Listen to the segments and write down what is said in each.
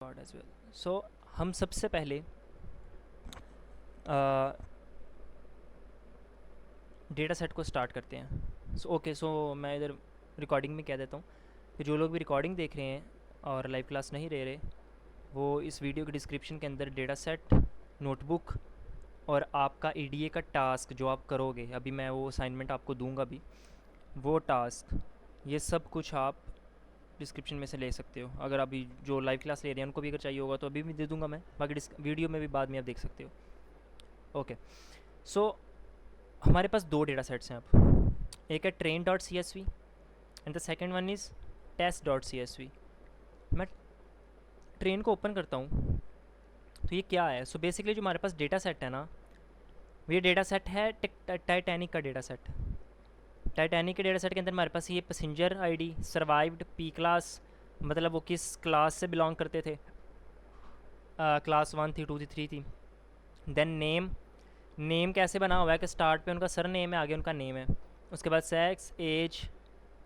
God as well. So हम सबसे पहले डेटा सेट को स्टार्ट करते हैं। सो मैं इधर रिकॉर्डिंग में कह देता हूँ कि जो लोग भी रिकॉर्डिंग देख रहे हैं और लाइव क्लास नहीं ले रहे, वो इस वीडियो के डिस्क्रिप्शन के अंदर डेटा सेट, नोटबुक और आपका ईडीए का टास्क जो आप करोगे, अभी मैं वो असाइनमेंट आपको दूंगा भी, वो टास्क, ये सब कुछ आप डिस्क्रिप्शन में से ले सकते हो। अगर अभी जो लाइव क्लास ले रहे हैं उनको भी अगर चाहिए होगा तो अभी भी दे दूंगा मैं, बाकी वीडियो में भी बाद में आप देख सकते हो। ओके, सो हमारे पास दो डेटा सेट्स हैं अब, एक है train dot C S V and the second one is test dot C S V. मैं ट्रेन को ओपन करता हूँ तो ये क्या है। सो बेसिकली जो हमारे पास डेटा सेट है ना, ये डेटा सेट है टाइटैनिक का डेटा सेट। टाइटैनिक के डेटा सेट के अंदर हमारे पास ये passenger ID, survived, P class, मतलब वो किस क्लास से बिलोंग करते थे, क्लास 1 थी, 2 थी, 3 थी। देन नेम, नेम कैसे बना हुआ है कि स्टार्ट पे उनका सर नेम है, आगे उनका नेम है। उसके बाद सेक्स, एज,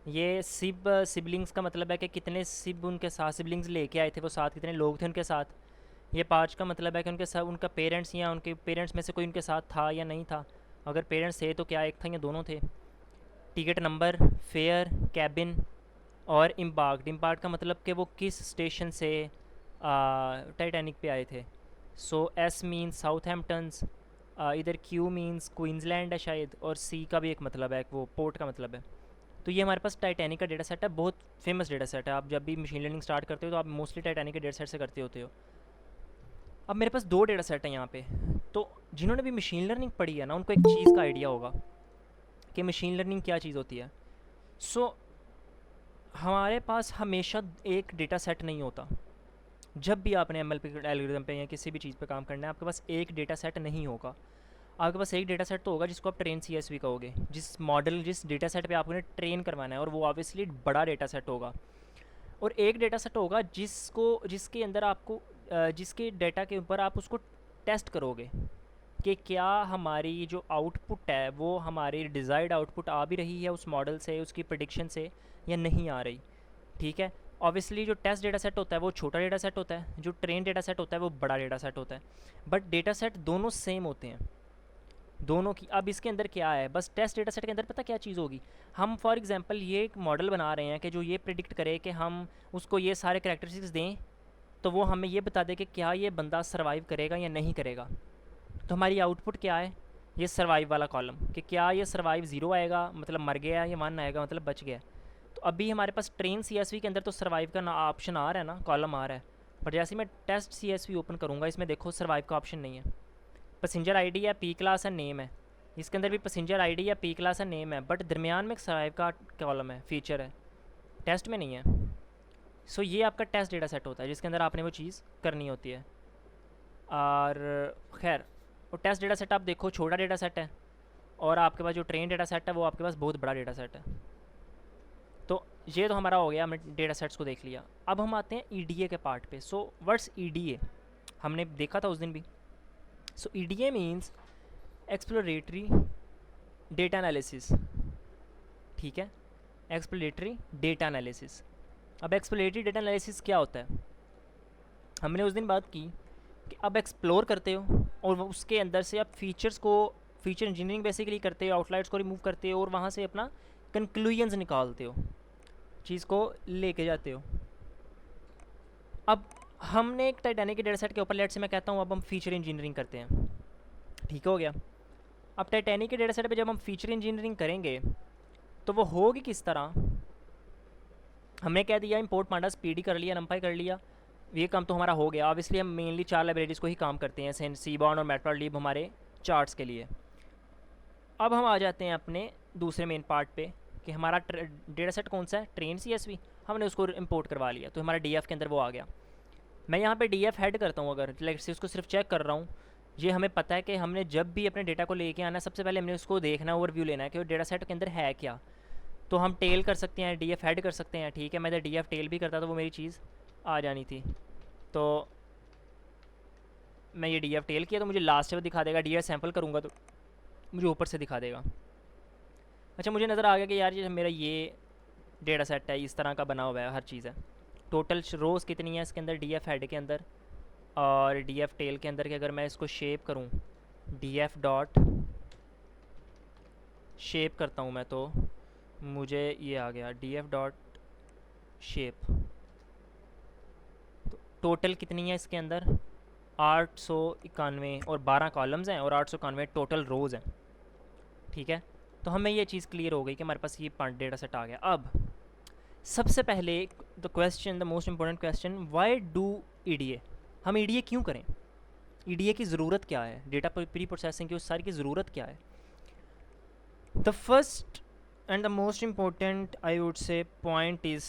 ये सिबलिंग्स का मतलब है कि कितने उनके साथ सिबलिंग्स लेके आए थे, वो साथ कितने लोग थे उनके साथ। ये पाँच का मतलब है कि उनके साथ उनका पेरेंट्स या उनके पेरेंट्स में से कोई उनके साथ था या नहीं था। अगर पेरेंट्स थे तो क्या एक था या दोनों थे। टिकट नंबर, फेयर, कैबिन और इम्पार्ट। इम्पार्ट का मतलब कि वो किस स्टेशन से टाइटैनिक पे आए थे। सो एस मीन्स साउथहैम्पटन्स, इधर क्यू मीन्स क्वींसलैंड है शायद, और सी का भी एक मतलब है, वो पोर्ट का मतलब है। तो ये हमारे पास टाइटैनिक का डेटा सेट है, बहुत फेमस डेटा सेट है। आप जब भी मशीन लर्निंग स्टार्ट करते हो तो आप मोस्टली टाइटैनिक के डेटा सेट से करते होते हो। अब मेरे पास दो डेटा सेट हैं यहाँ पे, तो जिन्होंने भी मशीन लर्निंग पढ़ी है ना, उनको एक चीज़ का आइडिया होगा कि मशीन लर्निंग क्या चीज़ होती है। सो हमारे पास हमेशा एक डेटा सेट नहीं होता। जब भी आपने एम एल पे, एल्गोरिथम पे या किसी भी चीज़ पे काम करना है, आपके पास एक डेटा सेट नहीं होगा। आपके पास एक डेटा सेट तो होगा जिसको आप ट्रेन सी एस वी कहोगे, जिस मॉडल, जिस डेटा सेट पे आपने ट्रेन करवाना है, और वो ऑब्वियसली बड़ा डेटा सेट होगा। और एक डेटा सेट होगा जिसके अंदर आपको जिसके डेटा के ऊपर आप उसको टेस्ट करोगे कि क्या हमारी जो आउटपुट है वो हमारी डिज़ायर्ड आउटपुट आ भी रही है उस मॉडल से, उसकी प्रिडिक्शन से, या नहीं आ रही। ठीक है, ऑब्वियसली जो टेस्ट डेटा सेट होता है वो छोटा डेटा सेट होता है, जो ट्रेन डेटा सेट होता है वो बड़ा डेटा सेट होता है। बट डेटा सेट दोनों सेम होते हैं, दोनों की। अब इसके अंदर क्या है, बस टेस्ट डेटा सेट के अंदर पता क्या चीज़ होगी, हम फॉर एग्जांपल ये एक मॉडल बना रहे हैं कि जो ये प्रिडिक्ट करे कि हम उसको ये सारे करैक्टरिस्टिक्स दें तो वो हमें ये बता दे कि क्या ये बंदा सर्वाइव करेगा या नहीं करेगा। तो हमारी आउटपुट क्या है, ये सर्वाइव वाला कॉलम, कि क्या ये सर्वाइव 0 आएगा मतलब मर गया, या 1 आएगा मतलब बच गया। तो अभी हमारे पास ट्रेन सी एस वी के अंदर तो सर्वाइव का ना ऑप्शन आ रहा है ना, कॉलम आ रहा है। पर जैसे मैं test C S V open करूँगा, इसमें देखो सर्वाइव का ऑप्शन नहीं है। पैसेंजर आईडी है, पी क्लास है, नेम है, इसके अंदर भी पैसेंजर आईडी या पी क्लास है, नेम है, बट दरमियान में एक सर्वाइव का कॉलम है, फीचर है, टेस्ट में नहीं है। सो ये आपका टेस्ट डेटा सेट होता है जिसके अंदर आपने वो चीज़ करनी होती है। और खैर, वो टेस्ट डेटा सेट आप देखो छोटा डेटा सेट है, और आपके पास जो ट्रेन डेटा सेट है वो आपके पास बहुत बड़ा डेटा सेट है। तो ये तो हमारा हो गया, हमने डेटा सेट्स को देख लिया। अब हम आते हैं ईडीए के पार्ट पे। सो व्हाट्स ईडीए, हमने देखा था उस दिन भी। So EDA means exploratory data analysis. ठीक है, एक्सप्लोरेटरी डेटा एनालिसिस। अब एक्सप्लोरेटरी डेटा एनालिसिस क्या होता है, हमने उस दिन बात की कि अब एक्सप्लोर करते हो और उसके अंदर से आप फीचर्स को, फीचर इंजीनियरिंग बेसिकली करते हो, आउटलाइट्स को रिमूव करते हो और वहाँ से अपना कंक्लूजन्स निकालते हो, चीज़ को लेके जाते हो। अब हमने एक टाइटैनिक के डेटा सेट के ऊपर, लेट से मैं कहता हूँ अब हम फीचर इंजीनियरिंग करते हैं, ठीक हो गया। अब टाइटैनिक के डेटा सेट पे जब हम फीचर इंजीनियरिंग करेंगे तो वो होगी किस तरह। हमने कह दिया इंपोर्ट पांडास पीडी कर लिया, नंपाई कर लिया, ये काम तो हमारा हो गया। ऑब्वियसली हम मेनली 4 लाइब्रेरीज़ को ही काम करते हैं, सीबॉर्न और मैटप्लॉटलिब हमारे चार्ट्स के लिए। अब हम आ जाते हैं अपने दूसरे मेन पार्ट पे कि हमारा डेटा सेट कौन सा है, ट्रेन सी एस वी। हमने उसको इंपोर्ट करवा लिया तो हमारा डी एफ के अंदर वो आ गया। मैं यहाँ पे डी एफ हेड करता हूँ, अगर लाइक से उसको सिर्फ चेक कर रहा हूँ। ये हमें पता है कि हमने जब भी अपने डेटा को लेके आना है, सबसे पहले हमने उसको देखना, ओवरव्यू लेना है कि वो डेटा सेट के अंदर है क्या। तो हम टेल कर सकते हैं, डी एफ हेड कर सकते हैं। ठीक है, मैं डी एफ टेल भी करता तो वो मेरी चीज़ आ जानी थी। तो मैं ये डी एफ टेल किया तो मुझे लास्ट में दिखा देगा, डी एफ सैम्पल करूँगा तो मुझे ऊपर से दिखा देगा। अच्छा, मुझे नज़र आ गया कि यार ये मेरा ये डेटा सेट है, इस तरह का बना हुआ है, हर चीज़ है। टोटल रोज़ कितनी है इसके अंदर डी एफ हेड के अंदर और डी एफ टेल के अंदर कि अगर मैं इसको शेप करूँ, डी एफ डॉट शेप करता हूँ मैं, तो मुझे ये आ गया डी एफ डॉट शेप। तो टोटल कितनी है इसके अंदर 891 और 12 कॉलम्स हैं और 891 टोटल रोज़ हैं। ठीक है, तो हमें ये चीज़ क्लियर हो गई कि हमारे पास ये डेटा सेट आ गया। अब सबसे पहले the question, the most important question, why do EDA? हम ईडीए क्यों करें? ईडीए की ज़रूरत क्या है? डेटा प्री प्रोसेसिंग की उस सारी की ज़रूरत क्या है? The first and the most important I would say point is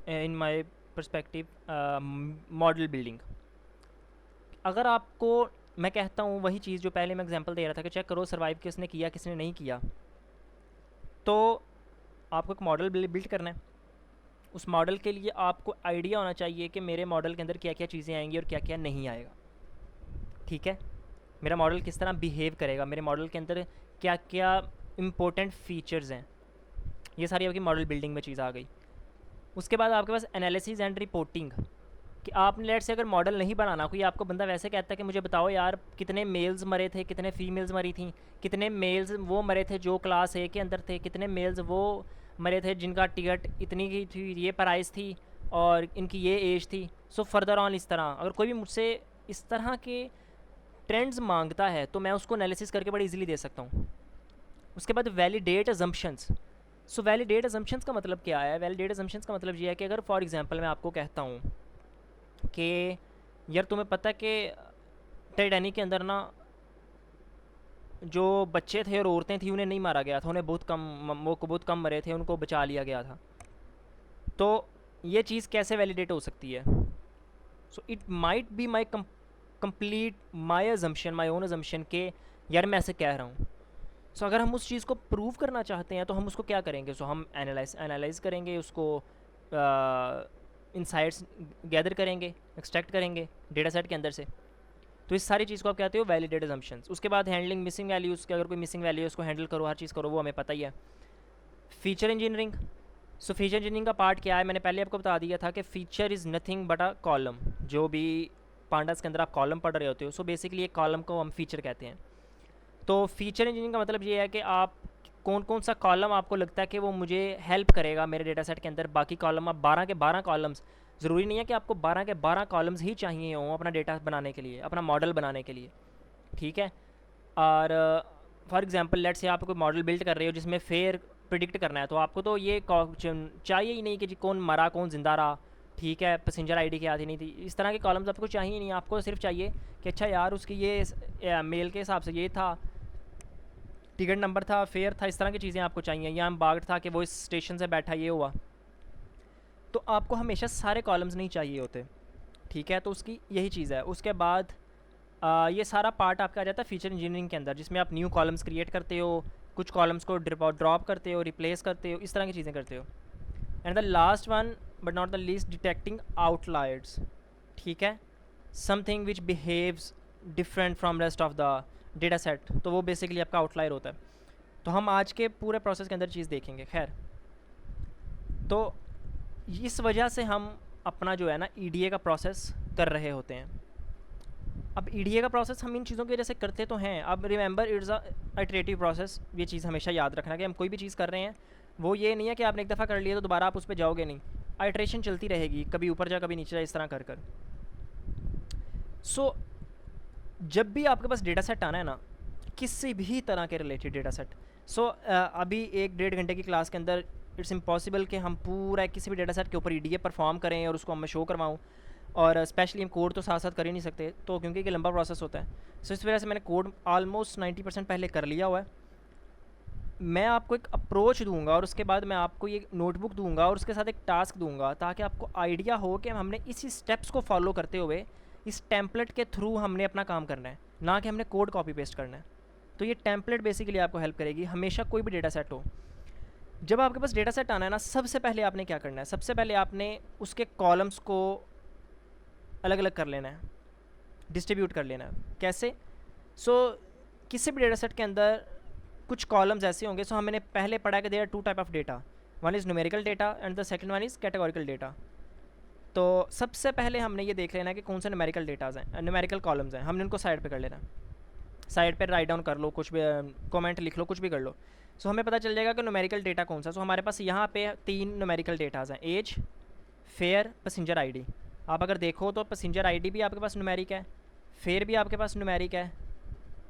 in my perspective model building. अगर आपको मैं कहता हूँ वही चीज़ जो पहले मैं एग्जांपल दे रहा था कि चेक करो सर्वाइव किसने किया किसने नहीं किया, तो आपको एक मॉडल बिल्ड करना है। उस मॉडल के लिए आपको आइडिया होना चाहिए कि मेरे मॉडल के अंदर क्या क्या चीज़ें आएंगी और क्या क्या नहीं आएगा। ठीक है, मेरा मॉडल किस तरह बिहेव करेगा, मेरे मॉडल के अंदर क्या क्या इम्पोर्टेंट फीचर्स हैं, ये सारी आपकी मॉडल बिल्डिंग में चीज़ आ गई। उसके बाद आपके पास एनालिसिस एंड रिपोर्टिंग, कि आपने लेट से अगर मॉडल नहीं बनाना, कोई आपको बंदा वैसे कहता है कि मुझे बताओ यार कितने मेल्स मरे थे, कितने फीमेल्स मरी थी, कितने मेल्स वो मरे थे जो क्लास ए के अंदर थे, कितने मेल्स वो मरे थे जिनका टिकट इतनी की थी, ये प्राइस थी और इनकी ये एज थी, सो फर्दर ऑन। इस तरह अगर कोई भी मुझसे इस तरह के ट्रेंड्स मांगता है तो मैं उसको एनालिसिस करके बड़ी इजीली दे सकता हूँ। उसके बाद वैलिडेट अजम्पशंस। सो वैलिडेट अजम्पशंस का मतलब क्या है? वैलिडेट अजम्पशंस का मतलब ये है कि अगर फॉर एग्जांपल मैं आपको कहता हूँ कि यार तुम्हें पता है कि टाइटैनिक के अंदर ना जो बच्चे थे और औरतें थी उन्हें नहीं मारा गया था, उन्हें बहुत कम मरे थे, उनको बचा लिया गया था। तो ये चीज़ कैसे वैलिडेट हो सकती है? So it might be my complete my assumption, my own assumption के यार मैं ऐसे कह रहा हूँ। सो अगर हम उस चीज़ को प्रूव करना चाहते हैं तो हम उसको क्या करेंगे? सो हम एनालाइज करेंगे उसको, इनसाइट्स गैदर करेंगे, एक्सट्रैक्ट करेंगे डेटा सेट के अंदर से। तो इस सारी चीज़ को आप कहते हो वैलिडेट अजम्पशंस। उसके बाद हैंडलिंग मिसिंग वैल्यूज़ के, अगर कोई मिसिंग वैल्यू है उसको हैंडल करो, हर चीज़ करो, वो हमें पता ही है। Feature engineering. So feature engineering का पार्ट क्या है? मैंने पहले आपको बता दिया था कि feature is nothing but a column. जो भी पांडास के अंदर आप कॉलम पढ़ रहे होते हो, सो बेसिकली एक कॉलम को हम फीचर कहते हैं। तो फीचर इंजीनियरिंग का मतलब ये है कि आप कौन कौन सा कॉलम आपको लगता है कि वो मुझे हेल्प करेगा मेरे डेटा सेट के अंदर। बाकी कॉलम आप 12 के 12 कॉलम्स, ज़रूरी नहीं है कि आपको 12 के 12 कॉलम्स ही चाहिए हों अपना डेटा बनाने के लिए, अपना मॉडल बनाने के लिए। ठीक है, और फॉर एग्जांपल लेट्स से आप कोई मॉडल बिल्ड कर रहे हो जिसमें फेयर प्रिडिक्ट करना है, तो आपको तो ये चाहिए ही नहीं कि जी कौन मरा कौन ज़िंदा रहा, ठीक है, पैसेंजर आईडी क्या थी नहीं थी, इस तरह के कॉलम्स आपको चाहिए ही नहीं। आपको सिर्फ चाहिए कि अच्छा यार उसकी ये मेल के हिसाब से ये था, टिकट नंबर था, फेयर था, इस तरह की चीज़ें आपको चाहिए, या बाग था कि वो इस स्टेशन से बैठा ये हुआ। तो आपको हमेशा सारे कॉलम्स नहीं चाहिए होते। ठीक है, तो उसकी यही चीज़ है। उसके बाद ये सारा पार्ट आपका आ जाता है फीचर इंजीनियरिंग के अंदर, जिसमें आप न्यू कॉलम्स क्रिएट करते हो, कुछ कॉलम्स को ड्रॉप करते हो, रिप्लेस करते हो, इस तरह की चीज़ें करते हो। And the last one but not the least, detecting outliers. ठीक है, something which behaves different from rest of the data set, तो वो बेसिकली आपका आउटलायर होता है। तो हम आज के पूरे प्रोसेस के अंदर चीज़ देखेंगे। खैर, तो इस वजह से हम अपना जो है ना ईडीए का प्रोसेस कर रहे होते हैं। अब ईडीए का प्रोसेस हम इन चीज़ों की वजह से करते तो हैं। अब remember it's a iterative process, ये चीज़ हमेशा याद रखना कि हम कोई भी चीज़ कर रहे हैं वो ये नहीं है कि आपने एक दफ़ा कर लिया तो दोबारा आप उस पर जाओगे नहीं। आइट्रेशन चलती रहेगी, कभी ऊपर जा कभी नीचे जा, इस तरह कर कर। सो जब भी आपके पास डेटा सेट आना है ना, किसी भी तरह के रिलेटेड डेटा सेट, सो अभी 1-1.5 घंटे की क्लास के अंदर इट्स इम्पॉसिबल कि हम पूरा किसी भी डेटा सेट के ऊपर ईडीए परफॉर्म करें और उसको मैं शो करवाऊँ, और स्पेशली हम कोड तो साथ साथ कर ही नहीं सकते, तो क्योंकि ये लंबा प्रोसेस होता है। सो इस वजह से मैंने कोड ऑलमोस्ट 90% पहले कर लिया हुआ है। मैं आपको एक अप्रोच दूंगा और उसके बाद मैं आपको ये नोटबुक दूंगा और उसके साथ एक टास्क दूंगा, ताकि आपको आइडिया हो कि हमने इसी स्टेप्स को फॉलो करते हुए इस टेम्पलेट के थ्रू हमने अपना काम करना है, ना कि हमने कोड कॉपी पेस्ट करना है। तो ये टेम्पलेट बेसिकली आपको हेल्प करेगी हमेशा, कोई भी डेटा सेट हो। जब आपके पास डेटा सेट आना है ना, सबसे पहले आपने क्या करना है? सबसे पहले आपने उसके कॉलम्स को अलग अलग कर लेना है, डिस्ट्रीब्यूट कर लेना है। कैसे? किसी भी डेटा सेट के अंदर कुछ कॉलम्स ऐसे होंगे। हमने पहले पढ़ा कि there are 2 type of data, one is numerical data and the second one is categorical data. तो सबसे पहले हमने ये देख लेना है कि कौन से न्यूमेरिकल डेटाज हैं, न्यूमेरिकल कॉलम्स हैं, हमने उनको साइड पे कर लेना है। साइड पे राइट डाउन कर लो, कुछ भी कमेंट लिख लो, कुछ भी कर लो। सो हमें पता चल जाएगा कि न्यूमेरिकल डेटा कौन सा। सो हमारे पास यहाँ पे 3 न्यूमेरिकल डेटाज हैं, एज, फेयर, पैसेंजर आईडी। आप अगर देखो तो पैसेंजर आईडी भी आपके पास न्यूमेरिक है, फेयर भी आपके पास न्यूमेरिक है,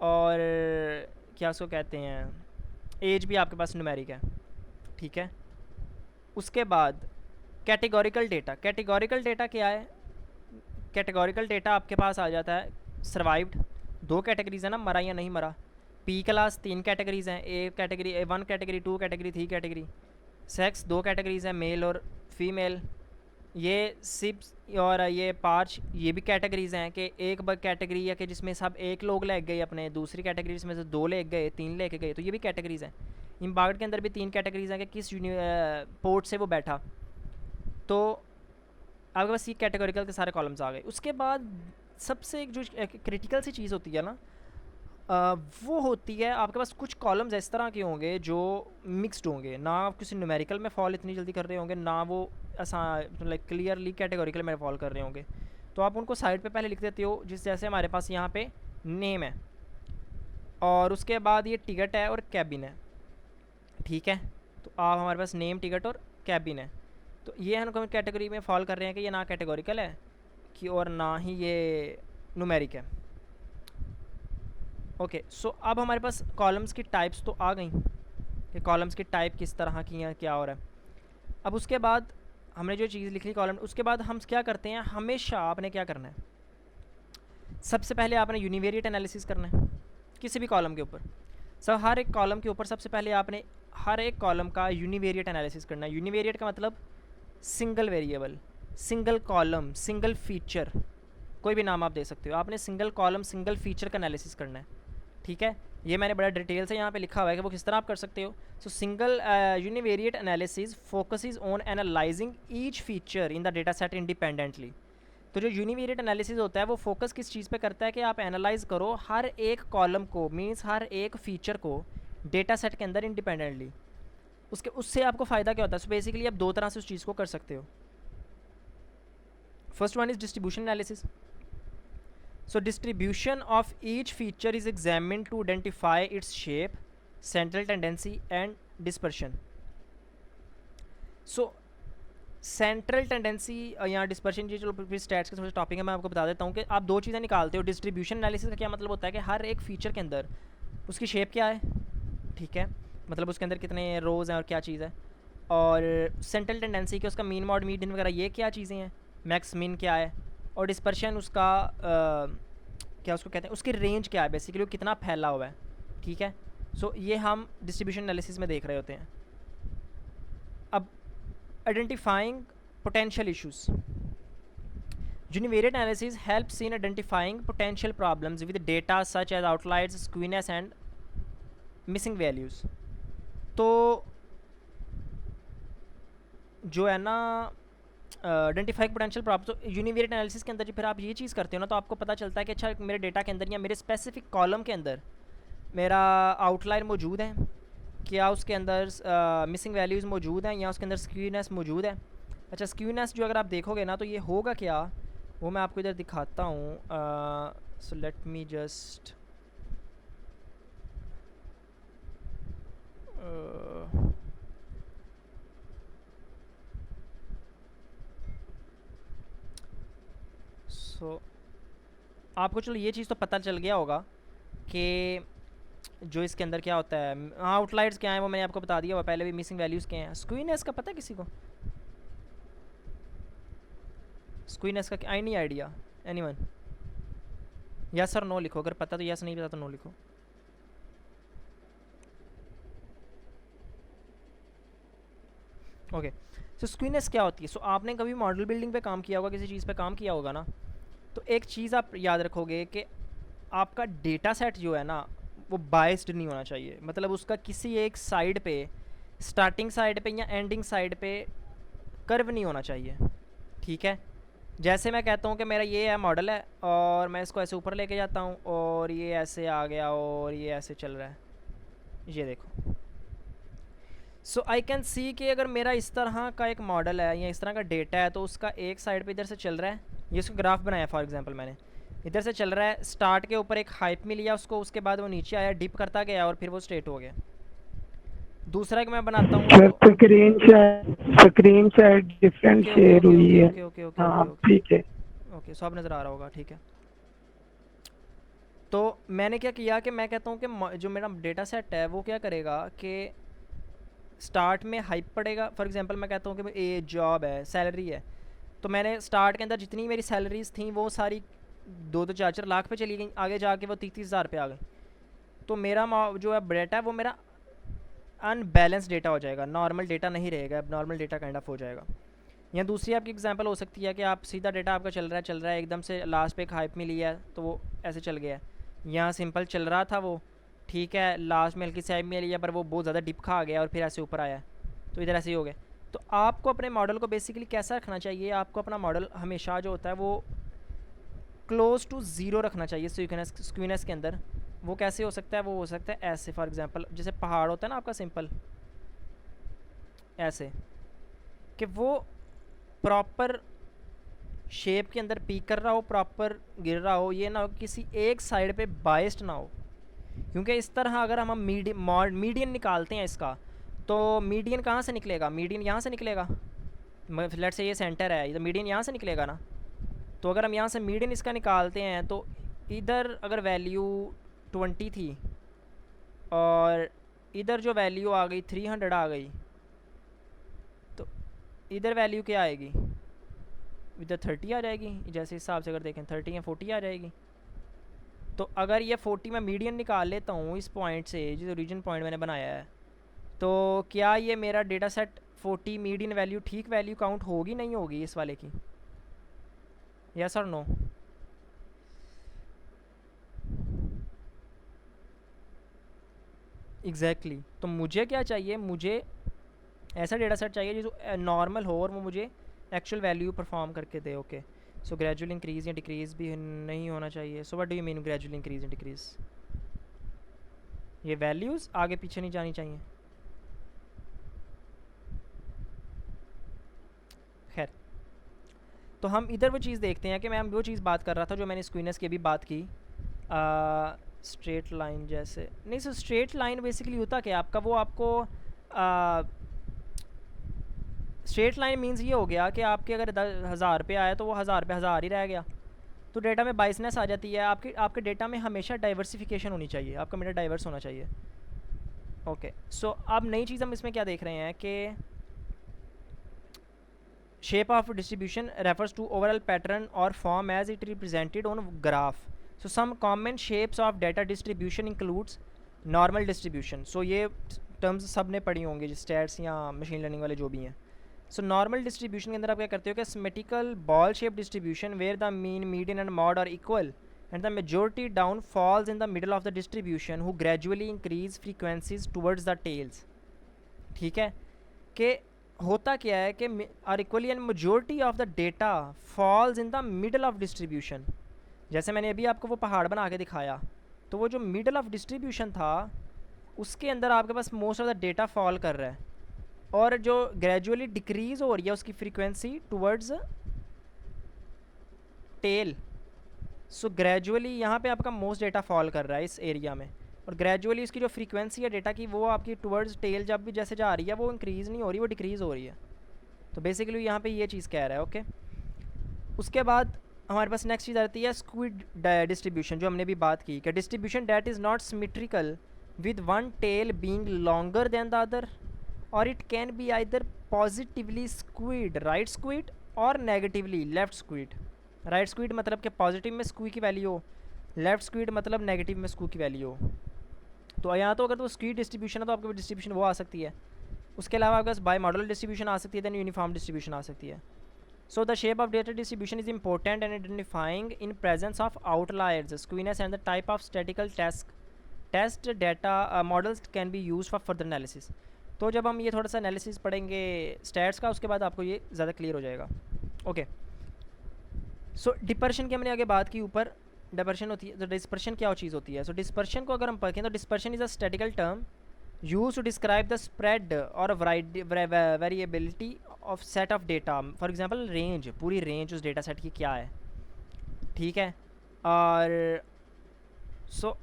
और क्या उसको कहते हैं, एज भी आपके पास न्यूमेरिक है। ठीक है, उसके बाद कैटेगोरिकल डेटा। कैटेगोरिकल डेटा क्या है? कैटेगोरिकल डेटा आपके पास आ जाता है सर्वाइव्ड, 2 कैटेगरीज है ना, मरा या नहीं मरा। पी क्लास 3 कैटेगरीज हैं, A category, A1 category, 2 category, 3 category. Sex 2 categories हैं, मेल और फीमेल। ये सिप्स और ये पार्च, ये भी कैटेगरीज हैं कि एक कैटेगरी है कि जिसमें सब एक लोग ले गए अपने, दूसरी कैटेगरी जिसमें से 2 ले गए, 3 लेके गए, तो ये भी कैटेगरीज हैं। इम्बार्ट के अंदर भी 3 कैटेगरीज हैं कि किस पोर्ट से वो बैठा। तो आपके पास ये कैटेगोरिकल के सारे कॉलम्स आ गए। उसके बाद सबसे एक जो क्रिटिकल सी चीज़ होती है ना, वो होती है आपके पास कुछ कॉलम्स इस तरह के होंगे जो मिक्स्ड होंगे, ना आप किसी न्यूमेरिकल में फॉल इतनी जल्दी कर रहे होंगे, ना वो लाइक क्लियरली कैटेगोरिकल में फॉल कर रहे होंगे। तो आप उनको साइड पे पहले लिख देते हो, जिस जैसे हमारे पास यहाँ पे नेम है और उसके बाद ये टिकट है और कैबिन है। ठीक है, तो आप हमारे पास नेम, टिकट और कैबिन है, तो ये हम कैटेगरी में फॉल कर रहे हैं कि ये ना कैटेगोरिकल है कि और ना ही ये न्यूमेरिक है। ओके, सो अब हमारे पास कॉलम्स की टाइप्स तो आ गई कि कॉलम्स की टाइप किस तरह की हैं, क्या हो रहा है। अब उसके बाद हमने जो चीज़ लिख ली कॉलम, उसके बाद हम क्या करते हैं, हमेशा आपने क्या करना है, सबसे पहले आपने यूनिवेरिएट एनालिसिस करना है किसी भी कॉलम के ऊपर। सब हर एक कॉलम के ऊपर सबसे पहले आपने हर एक कॉलम का यूनिवेरिएट एनालिसिस करना है। यूनिवेरिएट का मतलब single variable, single column, single feature, कोई भी नाम आप दे सकते हो। आपने सिंगल कॉलम, सिंगल फीचर का एनालिसिस करना है। ठीक है, ये मैंने बड़ा डिटेल से यहाँ पे लिखा हुआ है कि वो किस तरह आप कर सकते हो। सो single univariate analysis focuses on analysing each feature in the data set independently. तो जो यूनिवेरिएट एनालिसिस होता है वो फोकस किस चीज़ पे करता है कि आप एनालाइज करो हर एक कॉलम को, मीन्स हर एक फीचर को डेटा सेट के अंदर इंडिपेंडेंटली। उससे आपको फ़ायदा क्या होता है? सो बेसिकली आप 2 तरह से उस चीज़ को कर सकते हो। First one is distribution analysis. So distribution of each feature is examined to identify its shape, central tendency and dispersion. So central tendency या डिस्पर्शन, ये जो स्टैट्स के थोड़े टॉपिक है मैं आपको बता देता हूँ कि आप 2 चीज़ें निकालते हो। डिस्ट्रीब्यूशन एनालिसिस का क्या मतलब होता है कि हर एक फीचर के अंदर उसकी शेप क्या है, ठीक है, मतलब उसके अंदर कितने रोज़ हैं और क्या चीज़ है। और सेंट्रल टेंडेंसी के उसका मीन, मॉड, मीडियन वगैरह ये क्या चीज़ें हैं, मैक्स मिन क्या है, और डिस्पर्शन उसका क्या उसको कहते हैं, उसकी रेंज क्या है, बेसिकली वो कितना फैला हुआ है। ठीक है, सो ये हम डिस्ट्रीब्यूशन एनालिसिस में देख रहे होते हैं। अब identifying potential issues, univariate analysis helps in identifying potential problems with data such as outliers, skewness and missing values. तो जो है ना आइडेंटिफाइंग पोटेंशियल प्रॉब्लम, तो यूनिवेरिएट एनालिसिस के अंदर जब फिर आप ये चीज़ करते हो ना, तो आपको पता चलता है कि अच्छा मेरे डेटा के अंदर या मेरे स्पेसिफिक कॉलम के अंदर मेरा आउटलायर मौजूद है, क्या उसके अंदर मिसिंग वैल्यूज़ मौजूद हैं, या उसके अंदर स्क्यूनेस मौजूद है। अच्छा, स्क्यूनेस जो अगर आप देखोगे ना तो ये होगा क्या, वो मैं आपको इधर दिखाता हूँ। सो लेट मी जस्ट आपको चलो ये चीज़ तो पता चल गया होगा कि जो इसके अंदर क्या होता है, आउटलायर्स क्या हैं वो मैंने आपको बता दिया हुआ पहले भी, मिसिंग वैल्यूज़ क्या हैं। स्क्यूनेस का पता है किसी को? स्क्यूनेस का आई नहीं आइडिया, एनीवन? यस और नो लिखो, अगर पता तो यस, नहीं पता तो नो लिखो। ओके, सो स्क्यूनेस क्या होती है? सो आपने कभी मॉडल बिल्डिंग पे काम किया होगा, किसी चीज़ पे काम किया होगा ना, तो एक चीज़ आप याद रखोगे कि आपका डेटा सेट जो है ना वो बाइस्ड नहीं होना चाहिए। मतलब उसका किसी एक साइड पे, स्टार्टिंग साइड पे या एंडिंग साइड पे कर्व नहीं होना चाहिए। ठीक है, जैसे मैं कहता हूँ कि मेरा ये है मॉडल है और मैं इसको ऐसे ऊपर लेके जाता हूँ और ये ऐसे आ गया और ये ऐसे चल रहा है, ये देखो। सो आई कैन सी कि अगर मेरा इस तरह का एक मॉडल है या इस तरह का डेटा है, तो उसका एक साइड पे इधर से चल रहा है, ये उसका ग्राफ बनाया फॉर एग्जांपल मैंने, इधर से चल रहा है, स्टार्ट के ऊपर एक हाइप मिल लिया उसको, उसके बाद वो नीचे आया, डिप करता गया और फिर वो स्ट्रेट हो गया। दूसरा कि मैं बनाता हूँ सर उसको, स्क्रीन शायद different okay okay share okay हुई ओके है। ओके ओके ओके हाँ ओके ओके ठीक है। ओके, सब नज़र आ रहा होगा, ठीक है। तो मैंने क्या किया कि मैं कहता हूँ कि जो मेरा डेटा सेट है वो क्या करेगा कि स्टार्ट में हाइप पड़ेगा। फॉर एग्जांपल मैं कहता हूँ कि ये जॉब है, सैलरी है, तो मैंने स्टार्ट के अंदर जितनी मेरी सैलरीज थी वो सारी 2-4 लाख पे चली गई, आगे जाके वो 30-30 हज़ार पे आ गई। तो मेरा जो है डेटा है वो मेरा अनबैलेंस डेटा हो जाएगा, नॉर्मल डेटा नहीं रहेगा, अब नॉर्मल डेटा काइंड ऑफ हो जाएगा। या दूसरी आपकी एग्जांपल हो सकती है कि आप सीधा डेटा आपका चल रहा है एकदम से लास्ट पे एक हाइप में लिया है तो वो ऐसे चल गया है। यहाँ सिंपल चल रहा था वो, ठीक है, लास्ट में हल्की साइड में लिया पर वो बहुत ज़्यादा डिप खा गया और फिर ऐसे ऊपर आया, तो इधर ऐसे ही हो गया। तो आपको अपने मॉडल को बेसिकली कैसा रखना चाहिए, आपको अपना मॉडल हमेशा जो होता है वो क्लोज टू ज़ीरो रखना चाहिए स्क्यूनेस के अंदर। वो कैसे हो सकता है, वो हो सकता है ऐसे, फॉर एग्जांपल जैसे पहाड़ होता है ना आपका सिंपल ऐसे, कि वो प्रॉपर शेप के अंदर पीक कर रहा हो, प्रॉपर गिर रहा हो, ये ना हो किसी एक साइड पे बाइस्ड ना हो। क्योंकि इस तरह अगर हम मीडियन निकालते हैं इसका, तो मीडियन कहाँ से निकलेगा, मीडियन यहाँ से निकलेगा। लेट से ये सेंटर है, तो मीडियन यहाँ से निकलेगा ना। तो अगर हम यहाँ से मीडियन इसका निकालते हैं तो इधर अगर वैल्यू 20 थी और इधर जो वैल्यू आ गई 300 आ गई, तो इधर वैल्यू क्या आएगी, इधर 30 आ जाएगी। जैसे हिसाब से अगर देखें 30 या 40 आ जाएगी। तो अगर ये 40 मैं मीडियन निकाल लेता हूँ इस पॉइंट से, जो ओरिजिन पॉइंट मैंने बनाया है, तो क्या ये मेरा डेटा सेट 40 मीडियन वैल्यू ठीक वैल्यू काउंट होगी नहीं होगी इस वाले की, यस और नो? एग्जैक्टली तो मुझे क्या चाहिए, मुझे ऐसा डेटा सेट चाहिए जो नॉर्मल हो और वो मुझे एक्चुअल वैल्यू परफॉर्म करके दे। ओके, सो ग्रेजुअल इंक्रीज या डिक्रीज भी नहीं होना चाहिए। So what do you mean gradual increase and decrease? ये वैल्यूज़ आगे पीछे नहीं जानी चाहिए। खैर, तो हम इधर वो चीज़ देखते हैं कि मैं वो चीज़ बात कर रहा था जो मैंने स्क्वीनेस की अभी बात की। स्ट्रेट लाइन जैसे नहीं, सो स्ट्रेट लाइन बेसिकली होता क्या आपका, वो आपको स्ट्रेट लाइन मीन्स ये हो गया कि आपके अगर 10,000 पे आया तो वो 1000 पे 1000 ही रह गया, तो डेटा में बाइसनेस आ जाती है। आपके डेटा में हमेशा डाइवर्सिफिकेशन होनी चाहिए, आपका डेटा डाइवर्स होना चाहिए। ओके, सो अब नई चीज़ हम इसमें क्या देख रहे हैं कि shape of distribution refers to overall pattern or form as it represented on graph. So some common shapes of data distribution includes normal distribution. So ये टर्म्स सब ने पढ़ी होंगी, स्टैट्स या मशीन लर्निंग वाले जो भी हैं। सो नॉर्मल डिस्ट्रीब्यूशन के अंदर आप क्या करते हो कि symmetrical bell shape distribution where the mean median and mode are equal and the majority down falls in the middle of the distribution who gradually increase frequencies towards the tails. ठीक है, कि होता क्या है कि are equally and majority of the data falls in the middle of distribution. जैसे मैंने अभी आपको वो पहाड़ बना के दिखाया, तो वो जो मिडल ऑफ डिस्ट्रीब्यूशन था उसके अंदर आपके पास most of the data fall कर रहा है, और जो ग्रेजुअली डिक्रीज़ हो रही है उसकी frequency towards tail. So gradually यहाँ पे आपका मोस्ट डेटा फॉल कर रहा है इस एरिया में, और ग्रेजुअली इसकी जो फ्रीक्वेंसी है डेटा की वो आपकी टुवर्ड्स टेल जब भी जैसे जा रही है वो इंक्रीज़ नहीं हो रही, वो डिक्रीज़ हो रही है। तो बेसिकली यहाँ पे ये चीज़ कह रहा है। ओके, उसके बाद हमारे पास नेक्स्ट चीज़ आती है स्क्विड डिस्ट्रीब्यूशन, जो हमने भी बात की कि distribution that is not symmetrical with one tail being longer than the other, और it can be either positively skewed right skewed or negatively left skewed. Right skewed मतलब कि पॉजिटिव में स्क्वी की वैल्यू हो, लेफ्ट स्क्वीड मतलब negative में स्क्वी की value हो। तो यहाँ तो अगर तो स्क्वीड डिस्ट्रीब्यूशन है तो आपके डिस्ट्रीब्यूशन वो आ सकती है। उसके अलावा आपके पास बाई मॉडल डिस्ट्रीब्यूशन आ सकती है, दैन यूनिफॉर्म डिस्ट्रीब्यूशन आ सकती है। So the shape of data distribution is important in identifying in presence of outliers, skewness and the type of statistical test data models can be used for further analysis. तो जब हम ये थोड़ा सा analysis पढ़ेंगे stats का, उसके बाद आपको ये ज़्यादा क्लियर हो जाएगा। ओके, सो डिस्पर्शन की हमने आगे बात की, ऊपर डिस्पर्शन होती है। तो डिस्पर्शन क्या चीज़ होती है? सो डिस्पर्शन को अगर हम पढ़ें तो dispersion is a statical term use to describe the spread or variability of set of data. For example range, पूरी रेंज उस डेटा सेट की क्या है, ठीक है। और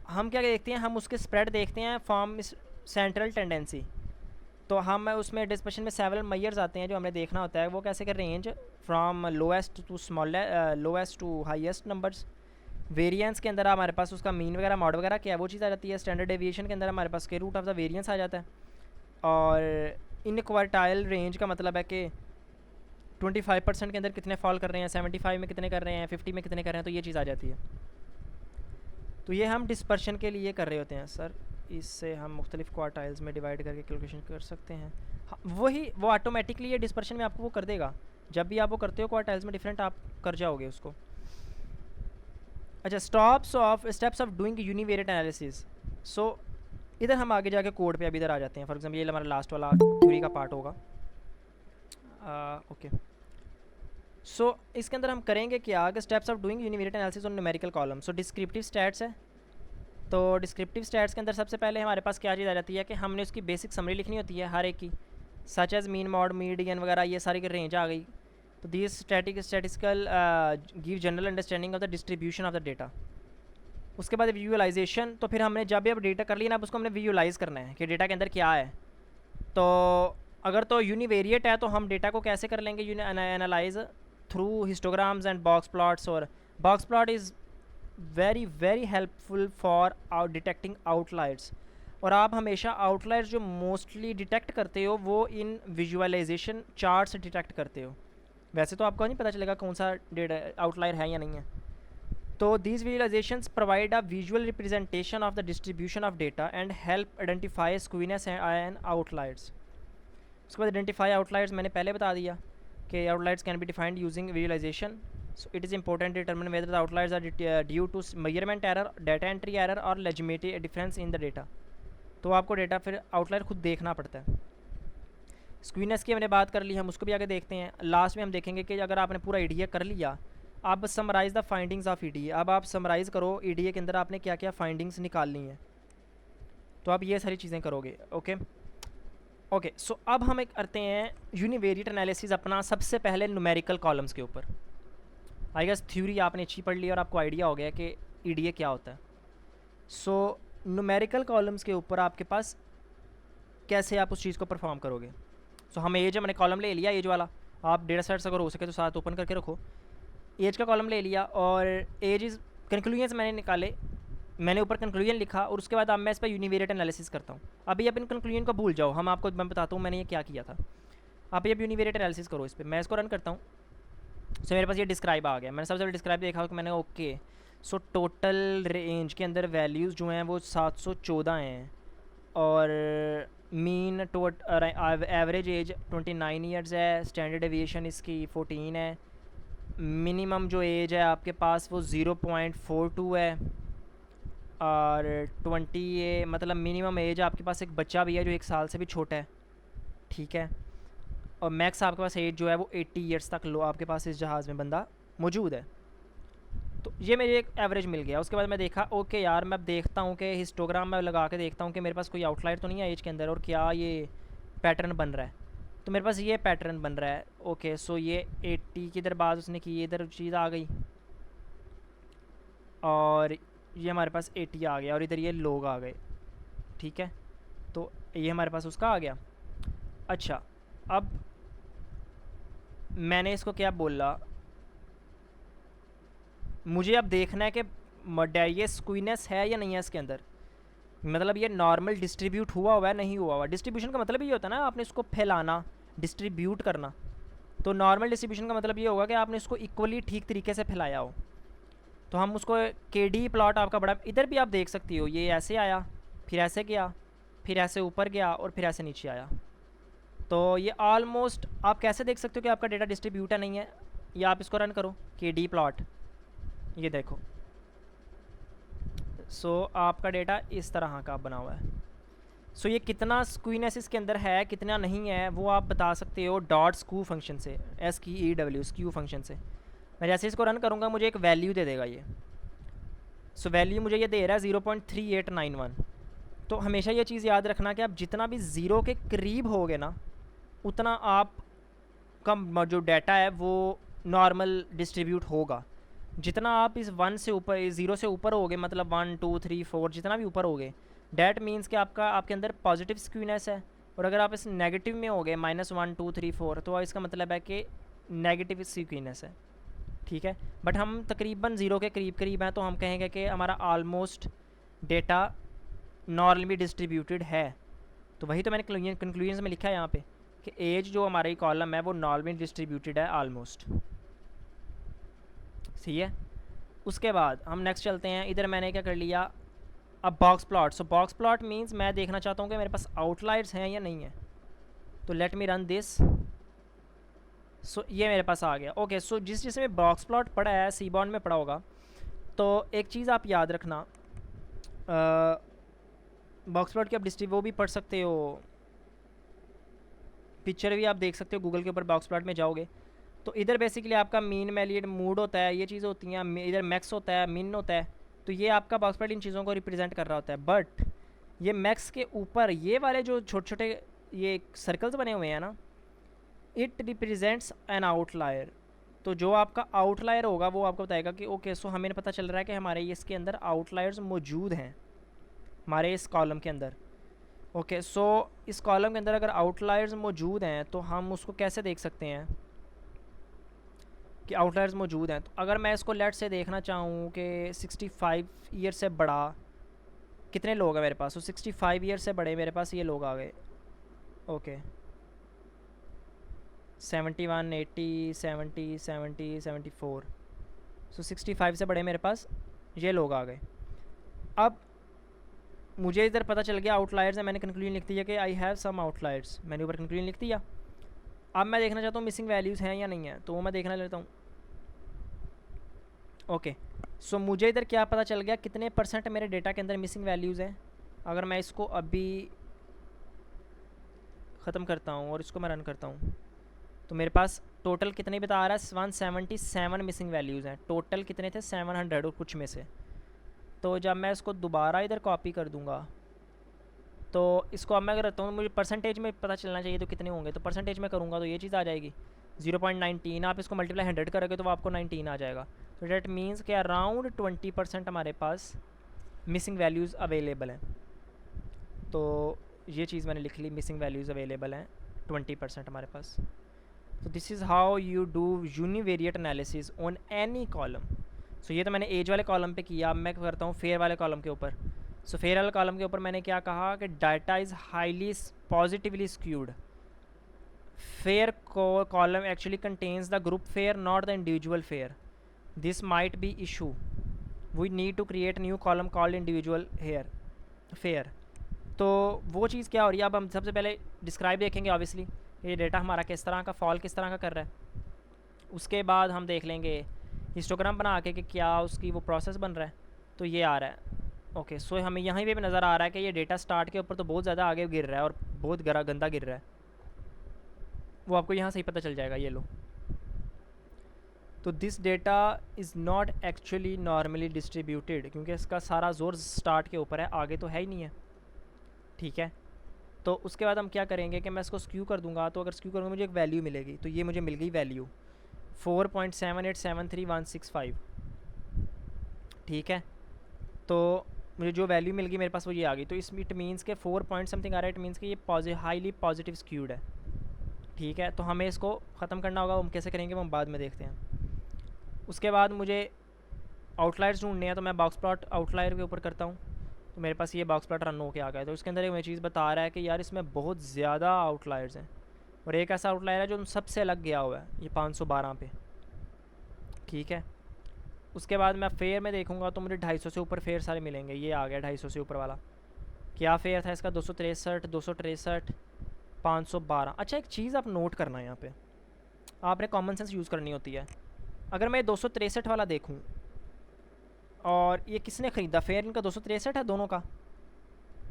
हम क्या देखते हैं, हम उसके स्प्रेड देखते हैं फॉर्म सेंट्रल टेंडेंसी। तो हम उसमें डिस्कशन में सेवरल मेजर्स आते हैं जो हमने देखना होता है, वो कैसे कर range from lowest to lowest to highest numbers. Variance के अंदर हमारे पास उसका मीन वगैरह मॉड वगैरह क्या है वो चीज़ आ जाती है। स्टैंडर्ड डेविएशन के अंदर हमारे पास के रूट ऑफ द वेरिएंस आ जाता है। और इन क्वार्टाइल रेंज का मतलब है कि 25% के अंदर कितने फॉल कर रहे हैं, 75 में कितने कर रहे हैं, 50 में कितने कर रहे हैं, तो ये चीज़ आ जाती है। तो ये हम डिस्पर्शन के लिए कर रहे होते हैं सर, इससे हम मुख्तलिफ क्वार्टाइल्स में डिवाइड करके कैलकुलेशन कर सकते हैं। हाँ, वही वो ऑटोमेटिकली ये डिस्पर्शन में आपको वो कर देगा, जब भी आप वो करते हो क्वार्टाइल्स में डिफरेंट आप कर जाओगे उसको। अच्छा, steps of doing univariate analysis. So इधर हम आगे जाके कोड पे अभी इधर आ जाते हैं। फॉर एग्जांपल ये हमारा लास्ट वाला थ्योरी का पार्ट होगा। ओके, सो इसके अंदर हम करेंगे क्या कि steps of doing univariate analysis on numerical column. So descriptive stats है। तो डिस्क्रिप्टिव स्टैट्स के अंदर सबसे पहले हमारे पास क्या चीज़ आ जाती है कि हमने उसकी बेसिक समरी लिखनी होती है हर एक की, such as mean, mode, median वगैरह, ये सारी की रेंज आ गई। तो this statistical give general understanding of the distribution of the data. उसके बाद विजुअलाइजेशन। तो फिर हमने जब भी अब डेटा कर लिया ना, अब उसको हमने विजुअलाइज़ करना है कि डेटा के अंदर क्या है। तो अगर तो यूनिवेरिएट है तो हम डेटा को कैसे कर लेंगे analyze through histograms and box plots. और box plot is very helpful for detecting outliers. और आप हमेशा आउटलायर्स जो मोस्टली डिटेक्ट करते हो वो इन विजुअलाइजेशन चार्ट से डिटेक्ट करते हो। वैसे तो आपको नहीं पता चलेगा कौन सा डेटा आउटलायर है या नहीं है। तो these visualizations provide a visual representation of the distribution of data and help identify skewness and outliers. उसके बाद आइडेंटिफाई आउटलायर्स मैंने पहले बता दिया कि outliers can be defined using visualization. So it is important to determine whether the outliers are due to measurement error, data entry error or legitimate difference in the data। तो आपको data फिर outlier खुद देखना पड़ता है। स्क्वीनेस की हमने बात कर ली, हम उसको भी आगे देखते हैं। लास्ट में हम देखेंगे कि अगर आपने पूरा ईडीए कर लिया, आप बस summarise the findings of EDA. अब आप समराइज़ करो ईडीए के अंदर आपने क्या क्या फाइंडिंग्स निकालनी है, तो आप ये सारी चीज़ें करोगे। ओके, सो अब हम एक करते हैं यूनिवेरिएट एनालिसिस अपना सबसे पहले न्यूमेरिकल कॉलम्स के ऊपर। आई गेस थ्योरी आपने अच्छी पढ़ ली और आपको आइडिया हो गया कि ईडीए क्या होता है। सो न्यूमेरिकल कॉलम्स के ऊपर आपके पास कैसे आप उस चीज़ को परफॉर्म करोगे। सो हम एज, हमने कॉलम ले लिया एज वाला, आप डेटा सेट्स अगर हो सके तो साथ ओपन करके रखो। एज का कॉलम ले लिया और एज इज़ कंक्लूजन्स मैंने निकाले, मैंने ऊपर कंक्लूजन लिखा और उसके बाद अब मैं इस पर यूनिवेरिएट एनालिसिस करता हूँ। अभी अब इन कंक्लूजन को भूल जाओ, मैं बताता हूँ मैंने ये क्या किया था। आप अब यूनिवेरिएट एनालिसिस करो इस पर। मैं इसको रन करता हूँ। सो मेरे पास ये डिस्क्राइब आ गया। मैंने सबसे पहले डिस्क्राइब देखा कि मैंने ओके, सो टोटल रेंज के अंदर वैल्यूज़ जो हैं वो 714 हैं और मीन एवरेज एज 29 ईयर्स है, स्टैंडर्ड डेविएशन इसकी 14 है, मिनिमम जो एज है आपके पास वो 0.42 है और 20 मतलब मिनिमम एज आपके पास एक बच्चा भी है जो 1 साल से भी छोटा है, ठीक है। और मैक्स आपके पास एज जो है वो 80 ईयर्स तक लो आपके पास इस जहाज़ में बंदा मौजूद है। तो ये मेरे एक एवरेज मिल गया। उसके बाद मैं देखा ओके यार, मैं अब देखता हूँ कि हिस्टोग्राम में लगा के देखता हूँ कि मेरे पास कोई आउटलायर तो नहीं है एज के अंदर और क्या ये पैटर्न बन रहा है। तो मेरे पास ये पैटर्न बन रहा है। ओके, सो ये 80 की इधर बात उसने की, इधर चीज़ आ गई और ये हमारे पास 80 आ गया और इधर ये लोग आ गए, ठीक है। तो ये हमारे पास उसका आ गया। अच्छा, अब मैंने इसको क्या बोला, मुझे अब देखना है कि ये स्क्वीनेस है या नहीं है इसके अंदर, मतलब ये नॉर्मल डिस्ट्रीब्यूट हुआ है नहीं हुआ हुआ। डिस्ट्रीब्यूशन का मतलब ये होता है ना आपने इसको फैलाना, डिस्ट्रीब्यूट करना। तो नॉर्मल डिस्ट्रीब्यूशन का मतलब ये होगा कि आपने इसको इक्वली ठीक तरीके से फैलाया हो। तो हम उसको KD प्लॉट आपका बड़ा, इधर भी आप देख सकती हो, ये ऐसे आया, फिर ऐसे गया, फिर ऐसे ऊपर गया और फिर ऐसे नीचे आया। तो ये ऑलमोस्ट आप कैसे देख सकते हो कि आपका डेटा डिस्ट्रीब्यूट है नहीं है, या आप इसको रन करो KD प्लॉट, ये देखो। सो आपका डेटा इस तरह का बना हुआ है। सो ये कितना स्क्वीनेस इसके अंदर है कितना नहीं है वो आप बता सकते हो डॉट स्क्यू फंक्शन से, SQEW स्क्यू फंक्शन से। मैं जैसे इसको रन करूँगा मुझे एक वैल्यू दे देगा ये। सो वैल्यू मुझे ये दे रहा है 0.3891, तो हमेशा ये चीज़ याद रखना कि आप जितना भी ज़ीरो के करीब होगे ना, उतना आप का जो डाटा है वो नॉर्मल डिस्ट्रीब्यूट होगा। जितना आप इस 1 से ऊपर, इस 0 से ऊपर होगे, मतलब 1 2 3 4 जितना भी ऊपर होगे, डैट मीन्स कि आपके अंदर पॉजिटिव स्क्यूनेस है। और अगर आप इस नेगेटिव में होगे -1 2 3 4, तो इसका मतलब है कि नेगेटिव स्क्यूनेस है। ठीक है, बट हम तकरीबन 0 के करीब करीब हैं, तो हम कहेंगे कि हमारा ऑलमोस्ट डेटा नॉर्मली डिस्ट्रीब्यूटेड है। तो वही तो मैंने कंक्लूजन में लिखा है यहाँ पे कि एज जो हमारी कॉलम है वो नॉर्मली डिस्ट्रीब्यूटेड है ऑलमोस्ट। सही है। उसके बाद हम नेक्स्ट चलते हैं। इधर मैंने क्या कर लिया, अब बॉक्स प्लॉट। सो बॉक्स प्लॉट मीन्स मैं देखना चाहता हूँ कि मेरे पास आउटलायर्स हैं या नहीं है। तो लेट मी रन दिस। सो ये मेरे पास आ गया। ओके, सो जिसमें बॉक्स प्लॉट पड़ा है, सीबॉन्ड में पड़ा होगा, तो एक चीज़ आप याद रखना, बॉक्स प्लॉट की आप वो भी पढ़ सकते हो, पिक्चर भी आप देख सकते हो गूगल के ऊपर। बॉक्स प्लॉट में जाओगे तो इधर बेसिकली आपका मीन मेलियड मूड होता है, ये चीज़ होती हैं। इधर मैक्स होता है, मिन होता है। तो ये आपका बॉक्स प्लॉट इन चीज़ों को रिप्रेजेंट कर रहा होता है। बट ये मैक्स के ऊपर ये वाले जो छोटे छोटे ये सर्कल्स बने हुए हैं ना, इट रिप्रेजेंट्स एन आउटलायर। तो जो आपका आउटलायर होगा वो आपको बताएगा कि ओके, सो हमें पता चल रहा है कि हमारे इसके अंदर आउटलायर्स मौजूद हैं हमारे इस कॉलम के अंदर। ओके, सो इस कॉलम के अंदर अगर आउटलायर्स मौजूद हैं तो हम उसको कैसे देख सकते हैं कि आउटलायर्स मौजूद हैं। तो अगर मैं इसको लेट से देखना चाहूँ कि 65 ईयर से बड़ा कितने लोग हैं मेरे पास, तो 65 ईयर से बड़े मेरे पास ये लोग आ गए। ओके, 71 80 70 70 74, सो 65 से बड़े मेरे पास ये लोग आ गए। अब मुझे इधर पता चल गया आउटलायर्स है, मैंने कंक्लूजन लिख दिया कि आई हैव सम आउटलायर्स, मैंने ऊपर कंक्लूजन लिख दिया। अब मैं देखना चाहता हूँ मिसिंग वैल्यूज़ हैं या नहीं है, तो वो मैं देखना लेता हूँ। ओके, सो मुझे इधर क्या पता चल गया, कितने % मेरे डेटा के अंदर मिसिंग वैल्यूज़ हैं। अगर मैं इसको अभी ख़त्म करता हूँ और इसको मैं रन करता हूँ, तो मेरे पास टोटल कितने बता रहा है, 177 मिसिंग वैल्यूज़ हैं। टोटल कितने थे, 700 और कुछ में से। तो जब मैं इसको दोबारा इधर कॉपी कर दूँगा, तो इसको अब मैं करता हूँ, मुझे परसेंटेज में पता चलना चाहिए तो कितने होंगे। तो परसेंटेज में करूँगा तो ये चीज़ आ जाएगी 0.19। आप इसको मल्टीप्लाई 100 करोगे तो वो आपको 19 आ जाएगा। तो डेट मीन्स कि अराउंड 20% हमारे पास मिसिंग वैल्यूज़ अवेलेबल हैं। तो ये चीज़ मैंने लिख ली, मिसिंग वैल्यूज़ अवेलेबल हैं 20% हमारे पास। तो this is how you do univariate analysis on any column. So ये तो मैंने एज वाले कॉलम पे किया। अब मैं करता हूँ फेयर वाले कॉलम के ऊपर। सो फेयर वाले कॉलम के ऊपर मैंने क्या कहा कि data is highly positively skewed. Fare column actually contains the group fare, not the individual fare. This might be issue, we need to create new column called individual fare fare. तो वो चीज़ क्या हो रही है, अब हम सबसे पहले डिस्क्राइब देखेंगे ऑब्वियसली, ये डेटा हमारा किस तरह का फॉल किस तरह का कर रहा है। उसके बाद हम देख लेंगे हिस्टोग्राम बना के कि क्या उसकी वो प्रोसेस बन रहा है। तो ये आ रहा है। ओके, सो हमें यहाँ पे भी नज़र आ रहा है कि ये डेटा स्टार्ट के ऊपर तो बहुत ज़्यादा आगे गिर रहा है और बहुत गंदा गिर रहा है। वो आपको यहाँ से ही पता चल जाएगा, ये लो। तो this data is not actually normally distributed, क्योंकि इसका सारा जोर स्टार्ट के ऊपर है, आगे तो है ही नहीं है। ठीक है, तो उसके बाद हम क्या करेंगे कि मैं इसको स्क्यू कर दूंगा। तो अगर स्क्यू करूँगा मुझे एक वैल्यू मिलेगी। तो ये मुझे मिल गई वैल्यू 4.7873165। ठीक है, तो मुझे जो वैल्यू मिल गई मेरे पास वो ये आ गई। तो इट मीन्स के 4 पॉइंट समथिंग आ रहा है, इट मीन्स कि ये हाईली पॉजिटिव स्क्यूड है। ठीक है, तो हमें इसको ख़त्म करना होगा। हम कैसे करेंगे वो हम बाद में देखते हैं। उसके बाद मुझे आउटलायर्स ढूंढने हैं, तो मैं बॉक्स प्लॉट आउटलायर के ऊपर करता हूँ। तो मेरे पास ये बॉक्स प्लॉट रन होके आ गया है। तो इसके अंदर एक मैं चीज़ बता रहा है कि यार इसमें बहुत ज़्यादा आउटलायर्स हैं, और एक ऐसा आउटलायर है जो सबसे अलग गया हुआ है, ये 512 पे। ठीक है, उसके बाद मैं फेयर में देखूंगा तो मुझे 250 से ऊपर फेयर सारे मिलेंगे। ये आ गया 250 से ऊपर वाला। क्या फेयर था इसका, 263 263 512। अच्छा, एक चीज़ आप नोट करना है यहाँ पे, आपने कॉमन सेंस यूज़ करनी होती है। अगर मैं 263 वाला देखूँ, और ये किसने ख़रीदा, फेयर इनका 263 है दोनों का।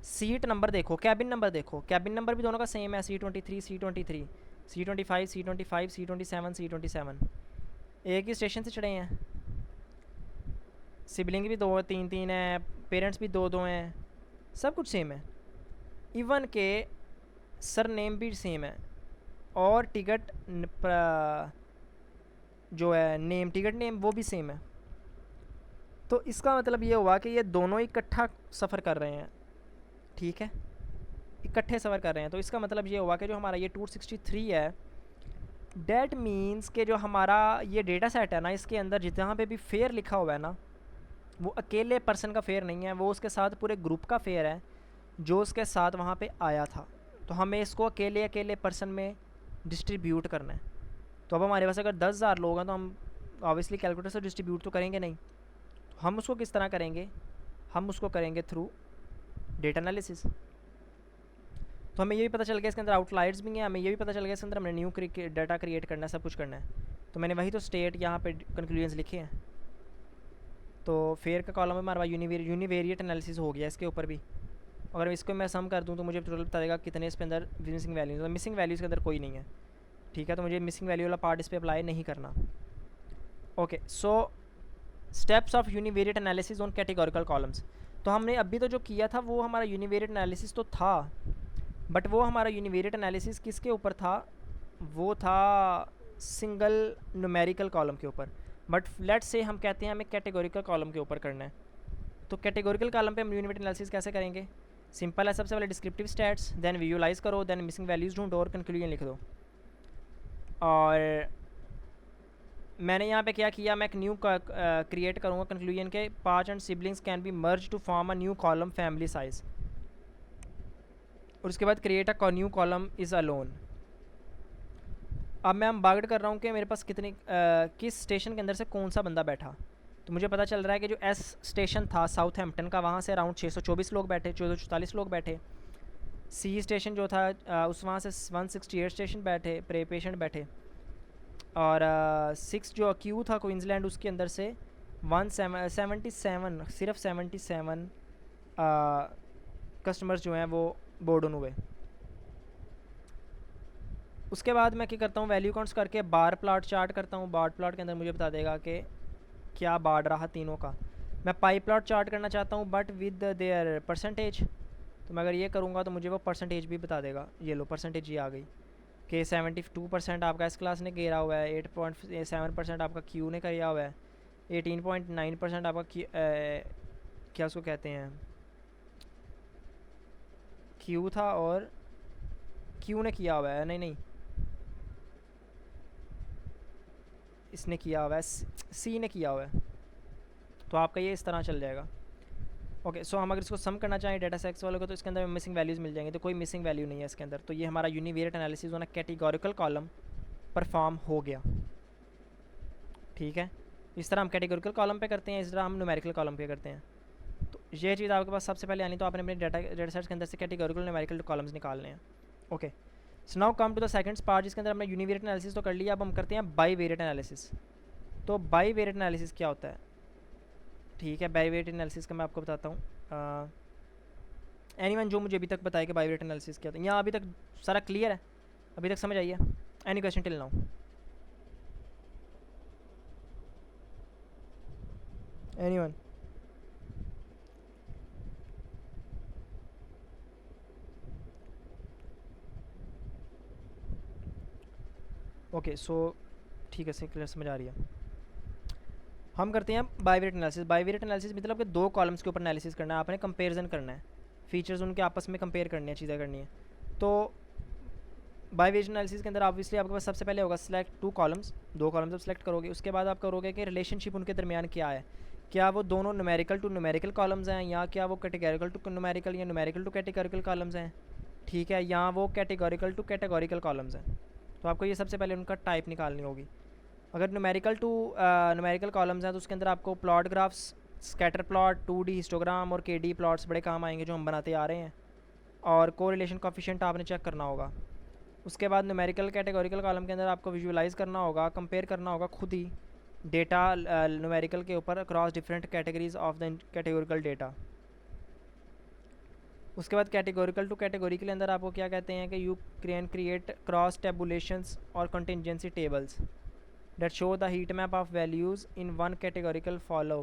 सीट नंबर देखो, कैबिन नंबर देखो, कैबिन नंबर भी दोनों का सेम है, C23 C23 C25 C25 C27 C27। एक ही स्टेशन से चढ़े हैं। सिबलिंग भी 2 3 3 है, पेरेंट्स भी 2 2 हैं। सब कुछ सेम है, इवन के सर नेम भी सेम है, और टिकट जो है नेम, टिकट नेम वो भी सेम है। तो इसका मतलब ये हुआ कि ये दोनों इकट्ठा सफ़र कर रहे हैं, ठीक है, इकट्ठे सफ़र कर रहे हैं। तो इसका मतलब ये हुआ कि जो हमारा ये 263 है, डैट मीन्स कि जो हमारा ये डेटा सेट है ना, इसके अंदर जहाँ पे भी फेयर लिखा हुआ है ना, वो अकेले पर्सन का फेयर नहीं है, वो उसके साथ पूरे ग्रुप का फेयर है जो उसके साथ वहाँ पे आया था। तो हमें इसको अकेले अकेले पर्सन में डिस्ट्रीब्यूट करना है। तो अब हमारे पास अगर 10,000 लोग हैं तो हम ऑब्वियसली कैलकुलेटर से डिस्ट्रीब्यूट तो करेंगे नहीं। तो हम उसको किस तरह करेंगे, हम उसको करेंगे थ्रू डेटा एनालिसिस। तो हमें ये भी पता चल गया इसके अंदर आउटलायर्स भी हैं, हमें ये भी पता चल गया इसके अंदर हमने न्यू डाटा क्रिएट करना है, सब कुछ करना है। तो मैंने वही तो स्टेट यहाँ पे कंक्लूजन्स लिखे हैं। तो फेयर का कॉलम में हमारे पास यूनिवेरिएट एनालिसिस हो गया इसके ऊपर भी। अगर इसको मैं सम कर दूँ तो मुझे टोटल बता देगा कितने इसके अंदर मिसिंग वैल्यूज, तो मिसिंग वैल्यूज़ के अंदर कोई नहीं है, ठीक है। तो मुझे मिसिंग वैल्यू वाला पार्ट इस पर अप्लाई नहीं करना। Okay, so steps of univariate analysis on categorical columns. तो हमने अभी तो जो किया था वो हमारा यूनिवेरिएट एनालिसिस तो था, बट वो हमारा यूनिवेरिएट एनालिसिस किसके ऊपर था, वो था सिंगल न्यूमेरिकल कॉलम के ऊपर। बट लेट्स से हम कहते हैं हमें कैटेगोरिकल कॉलम के ऊपर करना है। तो कैटेगोरिकल कॉलम पे हम यूनिवेरिएट एनालिसिस कैसे करेंगे, सिंपल है, सबसे पहले डिस्क्रिप्टिव स्टैट्स, देन विजुअलाइज करो, देन मिसिंग वैल्यूज़ ढूंढो और कंक्लूजन लिख दो। और मैंने यहाँ पे क्या किया, मैं एक न्यू क्रिएट करूँगा कंक्लूजन के, part and siblings can be merge to form a new column family size, और उसके बाद create a new column is alone. अब मैं बागड़ कर रहा हूँ कि मेरे पास किस स्टेशन के अंदर से कौन सा बंदा बैठा। तो मुझे पता चल रहा है कि जो एस स्टेशन था साउथहैम्पटन का, वहाँ से अराउंड 624 लोग बैठे, 1444 लोग बैठे। सी स्टेशन जो था उस वहाँ से 168 स्टेशन बैठे, पेशेंट बैठे। और 6 जो क्यू था क्वींसलैंड, उसके अंदर से 177 सिर्फ 77 कस्टमर्स जो हैं वो बोर्ड ऑन हुए। उसके बाद मैं क्या करता हूँ, वैल्यू काउंट्स करके बार प्लॉट चार्ट करता हूँ। बार प्लॉट के अंदर मुझे बता देगा कि क्या बार रहा तीनों का। मैं पाई प्लॉट चार्ट करना चाहता हूँ बट विद देयर परसेंटेज। तो मैं अगर ये करूँगा तो मुझे वो परसेंटेज भी बता देगा। ये लो परसेंटेज ये आ गई कि 72% आपका एस क्लास ने घेरा हुआ है, 8.7% आपका क्यू ने किया हुआ है, 18.9% आपका क्या उसको कहते हैं क्यू था, और क्यू ने किया हुआ है, नहीं इसने किया हुआ है, सी ने किया हुआ है। तो आपका ये इस तरह चल जाएगा। ओके, सो हम अगर इसको सम करना चाहें डेटा सेक्स वालों को तो इसके अंदर मिसिंग वैल्यूज़ मिल जाएंगे। तो कोई मिसिंग वैल्यू नहीं है इसके अंदर। तो ये हमारा univariate analysis on a categorical column perform हो गया, ठीक है। इस तरह हम कैटेगोरिकल कॉलम पे करते हैं, इस तरह हम न्यूमेरिकल कॉलम पे करते हैं। तो ये चीज़ आपके पास सबसे पहले आनी, तो आपने अपने डेटा सेट्स के अंदर से कैटेगोरिकल न्यूमेरिकल कॉलम्स निकालने हैं। Okay, so now come to the second part, जिसके अंदर हमने यूनिवेरिएट एनालिसिस तो कर लिया। अब हम करते हैं बाईवेरिएट एनालिसिस। तो बाईवेरिएट एनालिसिस क्या होता है, ठीक है। बाईवेरिएट एनालिसिस का मैं आपको बताता हूँ। एनीवन जो मुझे अभी तक बताया कि बाईवेरिएट एनालिसिस क्या होता है, यहाँ अभी तक सारा क्लियर है, अभी तक समझ आई है? Any question till now? Anyone? Okay, so ठीक है, क्लियर समझ आ रही है। हम करते हैं बाईवेरिएट एनालिसिस। बाईवेरिएट एनालिसिस मतलब कि दो कॉलम्स के ऊपर एनालिसिस करना है, आपने कंपेरिजन करना है, फीचर्स उनके आपस में कंपेयर करनी है, चीज़ें करनी है। तो बाईवेरिएट एनालिसिस के अंदर ऑब्वियसली आपके पास सबसे पहले होगा सिलेक्ट टू कॉलम्स, दो कॉलम्स आप सेलेक्ट करोगे। उसके बाद आप करोगे कि रिलेशनशिप उनके दरमियान क्या है, क्या वो दोनों न्यूमेरिकल टू न्यूमेरिकल कॉलम्स हैं, या क्या वो कैटेगोरिकल टू न्यूमेरिकल या न्यूमेरिकल टू कैटेगोरिकल कॉलम्स हैं, ठीक है, या वो कैटेगोरिकल टू कैटेगोरिकल कॉलम्स हैं। तो आपको ये सबसे पहले उनका टाइप निकालनी होगी। अगर न्यूमेरिकल टू न्यूमेरिकल कॉलम्स हैं तो उसके अंदर आपको plot graphs, scatter plot, 2D histogram और KD प्लॉट्स बड़े काम आएंगे जो हम बनाते आ रहे हैं, और कोरिलेशन कोफिशिएंट आपने चेक करना होगा। उसके बाद न्यूमेरिकल कैटेगोरिकल कॉलम के अंदर आपको विजुअलाइज़ करना होगा, कंपेयर करना होगा खुद ही डेटा न्यूमेरिकल के ऊपर across different categories of the categorical data. उसके बाद कैटेगोरिकल टू कैटेगरी के अंदर आपको क्या कहते हैं कि यू कैन क्रिएट क्रॉस टेबुलेशंस और contingency tables that show the heat map of values in one categorical follow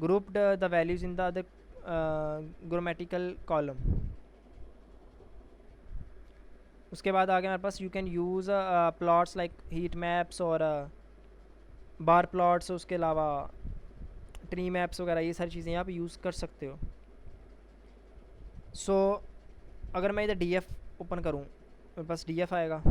grouped the values in the other grammatical column. उसके बाद आ गया हमारे पास you can use plots like heat maps और bar plots, उसके अलावा ट्री मैप्स वगैरह, ये सारी चीज़ें आप यूज़ कर सकते हो। सो अगर मैं इधर डी एफ ओपन करूँ, मेरे पास डी एफ आएगा।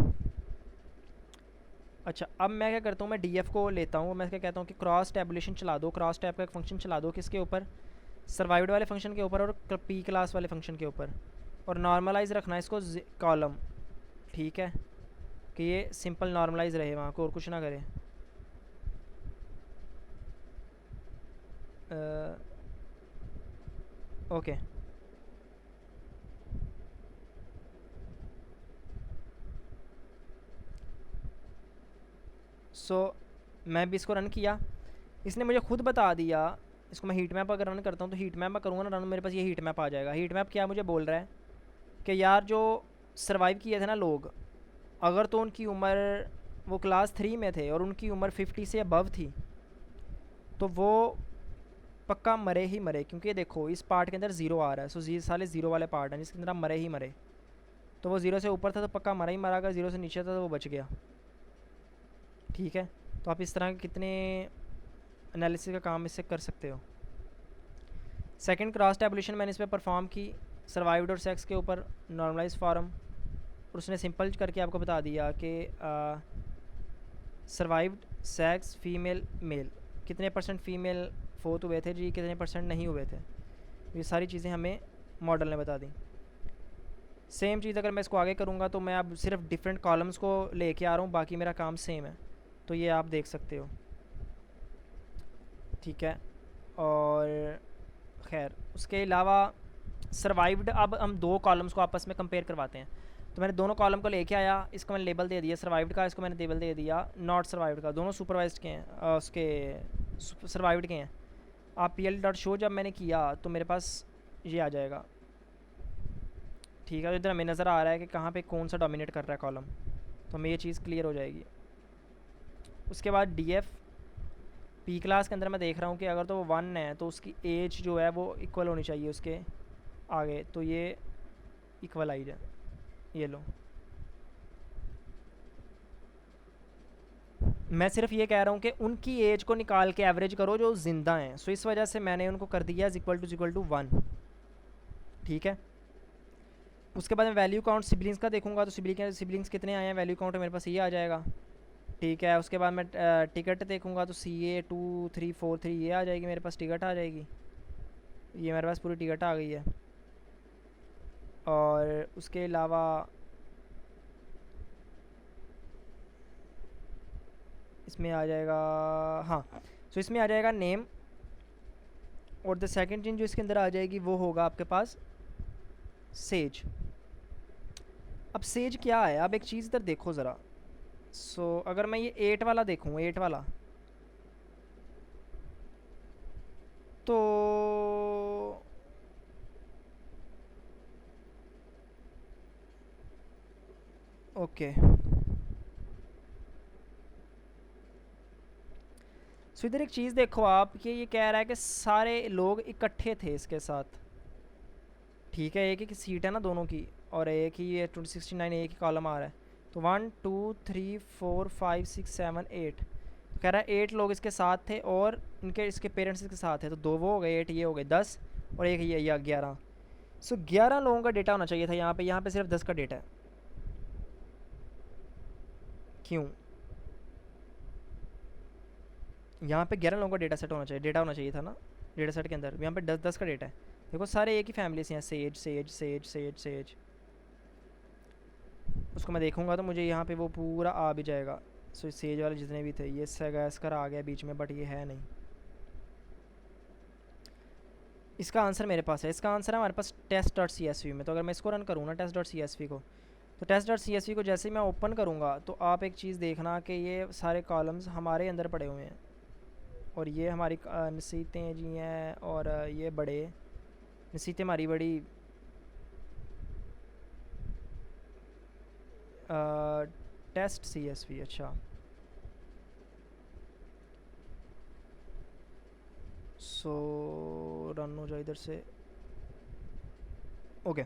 अच्छा, अब मैं क्या करता हूँ, मैं डी एफ को लेता हूँ, मैं क्या कहता हूँ कि क्रॉस टैबुलेशन चला दो, क्रॉस टैब का एक फंक्शन चला दो, किसके ऊपर, सर्वाइव्ड वाले फंक्शन के ऊपर और पी क्लास वाले फंक्शन के ऊपर, और नॉर्मलाइज रखना है इसको कॉलम, ठीक है, कि ये सिंपल नॉर्मलाइज रहे वहाँ को और कुछ ना करे। ओके सो मैं भी इसको रन किया, इसने मुझे खुद बता दिया। इसको मैं हीट मैप अगर रन करता हूँ तो हीट मैप मैं करूँगा ना रन, मेरे पास ये हीट मैप आ जाएगा। हीट मैप क्या मुझे बोल रहा है कि यार जो सर्वाइव किए थे ना लोग, अगर तो उनकी उम्र, वो क्लास 3 में थे और उनकी उम्र 50 से अबव थी, तो वो पक्का मरे ही मरे, क्योंकि ये देखो इस पार्ट के अंदर ज़ीरो आ रहा है। सो साले ज़ीरो वाले पार्ट हैं जिसके अंदर आप मरे ही मरे, तो वो ज़ीरो से ऊपर था तो पक्का मरा ही मरा, अगर ज़ीरो से नीचे था तो वो बच गया। ठीक है, तो आप इस तरह के कितने एनालिसिस का काम इससे कर सकते हो। सेकंड क्रॉस टैबुलेशन मैंने इस पर परफॉर्म की, सर्वाइव्ड और सेक्स के ऊपर नॉर्मलाइज फॉर्म, और उसने सिंपल करके आपको बता दिया कि सर्वाइव्ड, सेक्स, फीमेल, मेल, कितने परसेंट फीमेल फोत हुए थे जी, कितने परसेंट नहीं हुए थे, ये सारी चीज़ें हमें मॉडल ने बता दी। सेम चीज़ अगर मैं इसको आगे करूँगा तो मैं अब सिर्फ डिफरेंट कॉलम्स को लेके आ रहा हूँ, बाकी मेरा काम सेम है, तो ये आप देख सकते हो। ठीक है, और खैर उसके अलावा सर्वाइव्ड, अब हम दो कॉलम्स को आपस में कंपेयर करवाते हैं। तो मैंने दोनों कॉलम को लेके आया, इसको मैंने लेबल दे दिया सर्वाइव्ड का, इसको मैंने लेबल दे दिया नॉट सर्वाइव्ड का, दोनों सुपरवाइज्ड के हैं, उसके सर्वाइव्ड के हैं। आप pl.show जब मैंने किया तो मेरे पास ये आ जाएगा। ठीक है, तो इधर हमें नज़र आ रहा है कि कहाँ पे कौन सा डोमिनेट कर रहा है कॉलम, तो हमें ये चीज़ क्लियर हो जाएगी। उसके बाद डी एफ पी क्लास के अंदर मैं देख रहा हूँ कि अगर तो वो 1 है तो उसकी एज जो है वो इक्वल होनी चाहिए उसके आगे, तो ये इक्वलाइज है, ये लो। मैं सिर्फ ये कह रहा हूँ कि उनकी एज को निकाल के एवरेज करो जो ज़िंदा हैं, सो इस वजह से मैंने उनको कर दिया इक्वल टू 1। ठीक है, उसके बाद मैं वैल्यू काउंट सिबलिंग्स का देखूंगा, तो सिबलिंग्स कितने आए हैं, वैल्यू काउंट मेरे पास ये आ जाएगा। ठीक है, उसके बाद मैं टिकट देखूंगा तो CA2343 ये आ जाएगी, मेरे पास टिकट आ जाएगी, ये मेरे पास पूरी टिकट आ गई है। और उसके अलावा इसमें आ जाएगा, हाँ, सो इसमें आ जाएगा नेम, और द सेकंड चीज़ जो इसके अंदर आ जाएगी वो होगा आपके पास सेज। अब सेज क्या है, अब एक चीज़ इधर देखो ज़रा। सो अगर मैं ये 8 वाला देखूँ, 8 वाला, तो ओके, सो इधर एक चीज़ देखो आप कि ये कह रहा है कि सारे लोग इकट्ठे थे इसके साथ। ठीक है, एक ही सीट है ना दोनों की, और एक ही ये 2069 एक ही कॉलम आ रहा है, तो 1 2 3 4 5 6 7 8, कह रहा है 8 लोग इसके साथ थे और इनके इसके पेरेंट्स इसके साथ है, तो 2 वो हो गए, 8 ये हो गए, 10, और एक ये 11। सो 11 लोगों का डेटा होना चाहिए था यहाँ पे सिर्फ 10 का डेटा है, क्यों? यहाँ पे 11 लोगों का डेटा होना चाहिए था ना डेटा सेट के अंदर, यहाँ पे 10 का डेटा है। देखो सारे एक ही फैमिली से हैं, says says says says says, उसको मैं देखूंगा तो मुझे यहाँ पे वो पूरा आ भी जाएगा। सो सेज वाले जितने भी थे, ये सेगैस्कर आ गया बीच में, बट ये है नहीं। इसका आंसर मेरे पास है, इसका आंसर है हमारे पास test.csv में। तो अगर मैं इसको रन करूँ ना test.csv को, तो test.csv को जैसे ही मैं ओपन करूँगा तो आप एक चीज़ देखना कि ये सारे कॉलम्स हमारे अंदर पड़े हुए हैं, और ये हमारी नसीतें जी हैं, और ये बड़े नसीतें हमारी बड़ी test.csv। अच्छा, सो रन हो जाए इधर से, okay,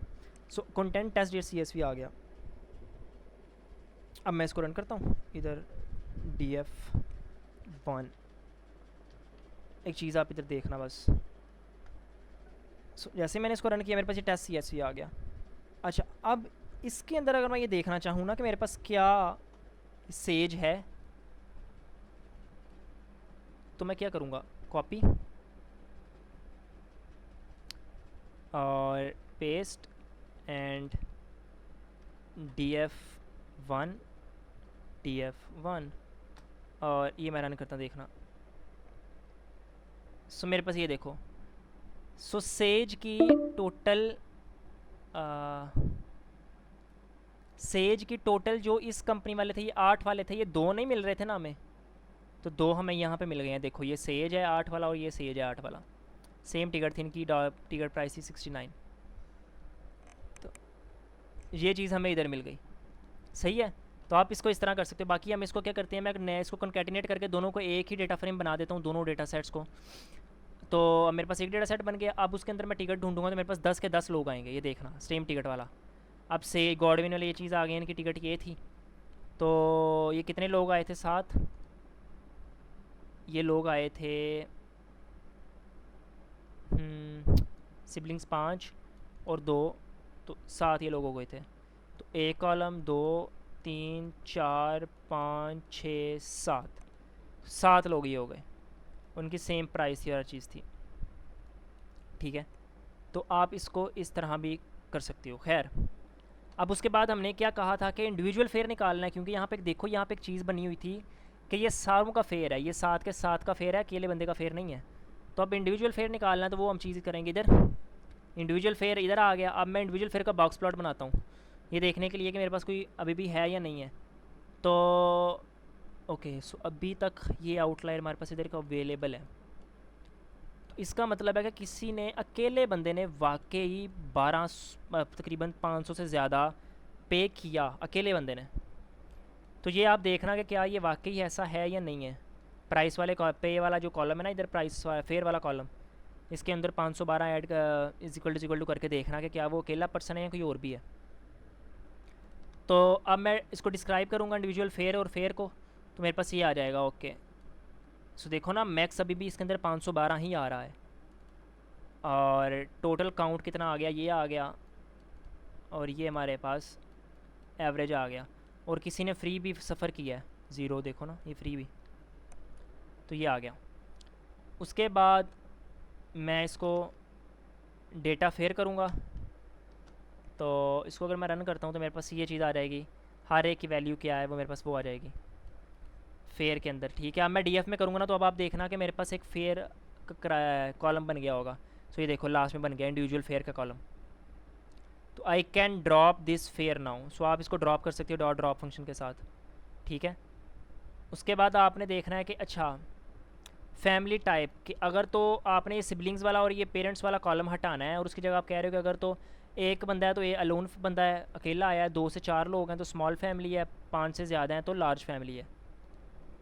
so content test dot CSV आ गया। अब मैं इसको रन करता हूँ इधर df1। एक चीज़ आप इधर देखना बस, जैसे मैंने इसको रन किया मेरे पास ये टेस्ट CSV आ गया। अच्छा, अब इसके अंदर अगर मैं ये देखना चाहूँ ना कि मेरे पास क्या सेज है, तो मैं क्या करूँगा, कॉपी और पेस्ट एंड df1 और ये मैं रन करता देखना। सो मेरे पास ये देखो, सो सेज की टोटल जो इस कंपनी वाले थे ये 8 वाले थे, ये 2 नहीं मिल रहे थे ना हमें, तो 2 हमें यहाँ पे मिल गए हैं। देखो ये सेज है 8 वाला और ये सेज है 8 वाला, सेम टिकट थी इनकी, टिकट प्राइस थी 69, तो ये चीज़ हमें इधर मिल गई। सही है, तो आप इसको इस तरह कर सकते हो। बाकी हम इसको क्या करते हैं, मैं नए इसको कंकैटिनेट करके दोनों को एक ही डेटा फ्रेम बना देता हूँ, दोनों डेटा सेट्स को। तो अब मेरे पास एक डेटा सेट बन गया। अब उसके अंदर मैं टिकट ढूंढूंगा तो मेरे पास 10 के 10 लोग आएंगे, ये देखना सेम टिकट वाला। अब से गॉडविन वाली ये चीज़ आ गई, इनकी टिकट ये थी, तो ये कितने लोग आए थे, 7। ये लोग आए थे सिबलिंग्स 5 और 2, तो 7 ये लोग हो गए थे। तो एक कॉलम 2 3 4 5 6 7 लोग ये हो गए, उनकी सेम प्राइस थी और हर चीज़ थी। ठीक है, तो आप इसको इस तरह भी कर सकते हो। खैर, अब उसके बाद हमने क्या कहा था कि इंडिविजुअल फेयर निकालना है, क्योंकि यहाँ पे देखो यहाँ पे एक चीज़ बनी हुई थी कि ये सारों का फेयर है, ये 7 के 7 का फेयर है, अकेले बंदे का फेयर नहीं है। तो अब इंडिविजुअल फेयर निकालना है, तो वो हम चीज़ करेंगे इधर। इंडिविजुअल फेयर इधर आ गया। अब मैं इंडिविजुअल फेयर का बॉक्स प्लॉट बनाता हूँ, ये देखने के लिए कि मेरे पास कोई अभी भी है या नहीं है। तो ओके, सो अभी तक ये आउटलायर हमारे पास इधर का अवेलेबल है, तो इसका मतलब है कि किसी ने, अकेले बंदे ने वाकई 12 तकरीबन 500 से ज़्यादा पे किया, अकेले बंदे ने। तो ये आप देखना कि क्या ये वाकई ऐसा है या नहीं है। प्राइस वाले पे वाला जो कॉलम है ना इधर, प्राइस फेयर वाला कॉलम, इसके अंदर 512 ऐड इक्वल टू करके देखना कि क्या वो अकेला पर्सन है या कोई और भी है। तो अब मैं इसको डिस्क्राइब करूँगा इंडिविजुअल फेयर और फेयर को, तो मेरे पास ये आ जाएगा। ओके, सो देखो ना, मैक्स अभी भी इसके अंदर 512 ही आ रहा है, और टोटल काउंट कितना आ गया, ये आ गया, और ये हमारे पास एवरेज आ गया। और किसी ने फ्री भी सफ़र किया है 0, देखो ना ये फ्री भी, तो ये आ गया। उसके बाद मैं इसको डेटा फेयर करूँगा, तो इसको अगर मैं रन करता हूँ तो मेरे पास ये चीज़ आ जाएगी, हर एक की वैल्यू क्या है वो मेरे पास वो आ जाएगी फेयर के अंदर। ठीक है, अब मैं DF में करूँगा ना, तो अब आप देखना कि मेरे पास एक फेयर कॉलम बन गया होगा। सो ये देखो लास्ट में बन गया इंडिविजुअल फेयर का कॉलम। तो I can drop this fair now, so आप इसको ड्रॉप कर सकते हो डॉट ड्रॉप फंक्शन के साथ। ठीक है, उसके बाद आपने देखना है कि अच्छा फैमिली टाइप कि अगर तो आपने ये सिबलिंग्स वाला और ये पेरेंट्स वाला कॉलम हटाना है, और उसकी जगह आप कह रहे हो कि अगर तो एक बंदा है तो ये अलोन बंदा है, अकेला आया है, 2 से 4 लोग हैं तो स्मॉल फैमिली है, 5 से ज़्यादा हैं तो लार्ज फैमिली है।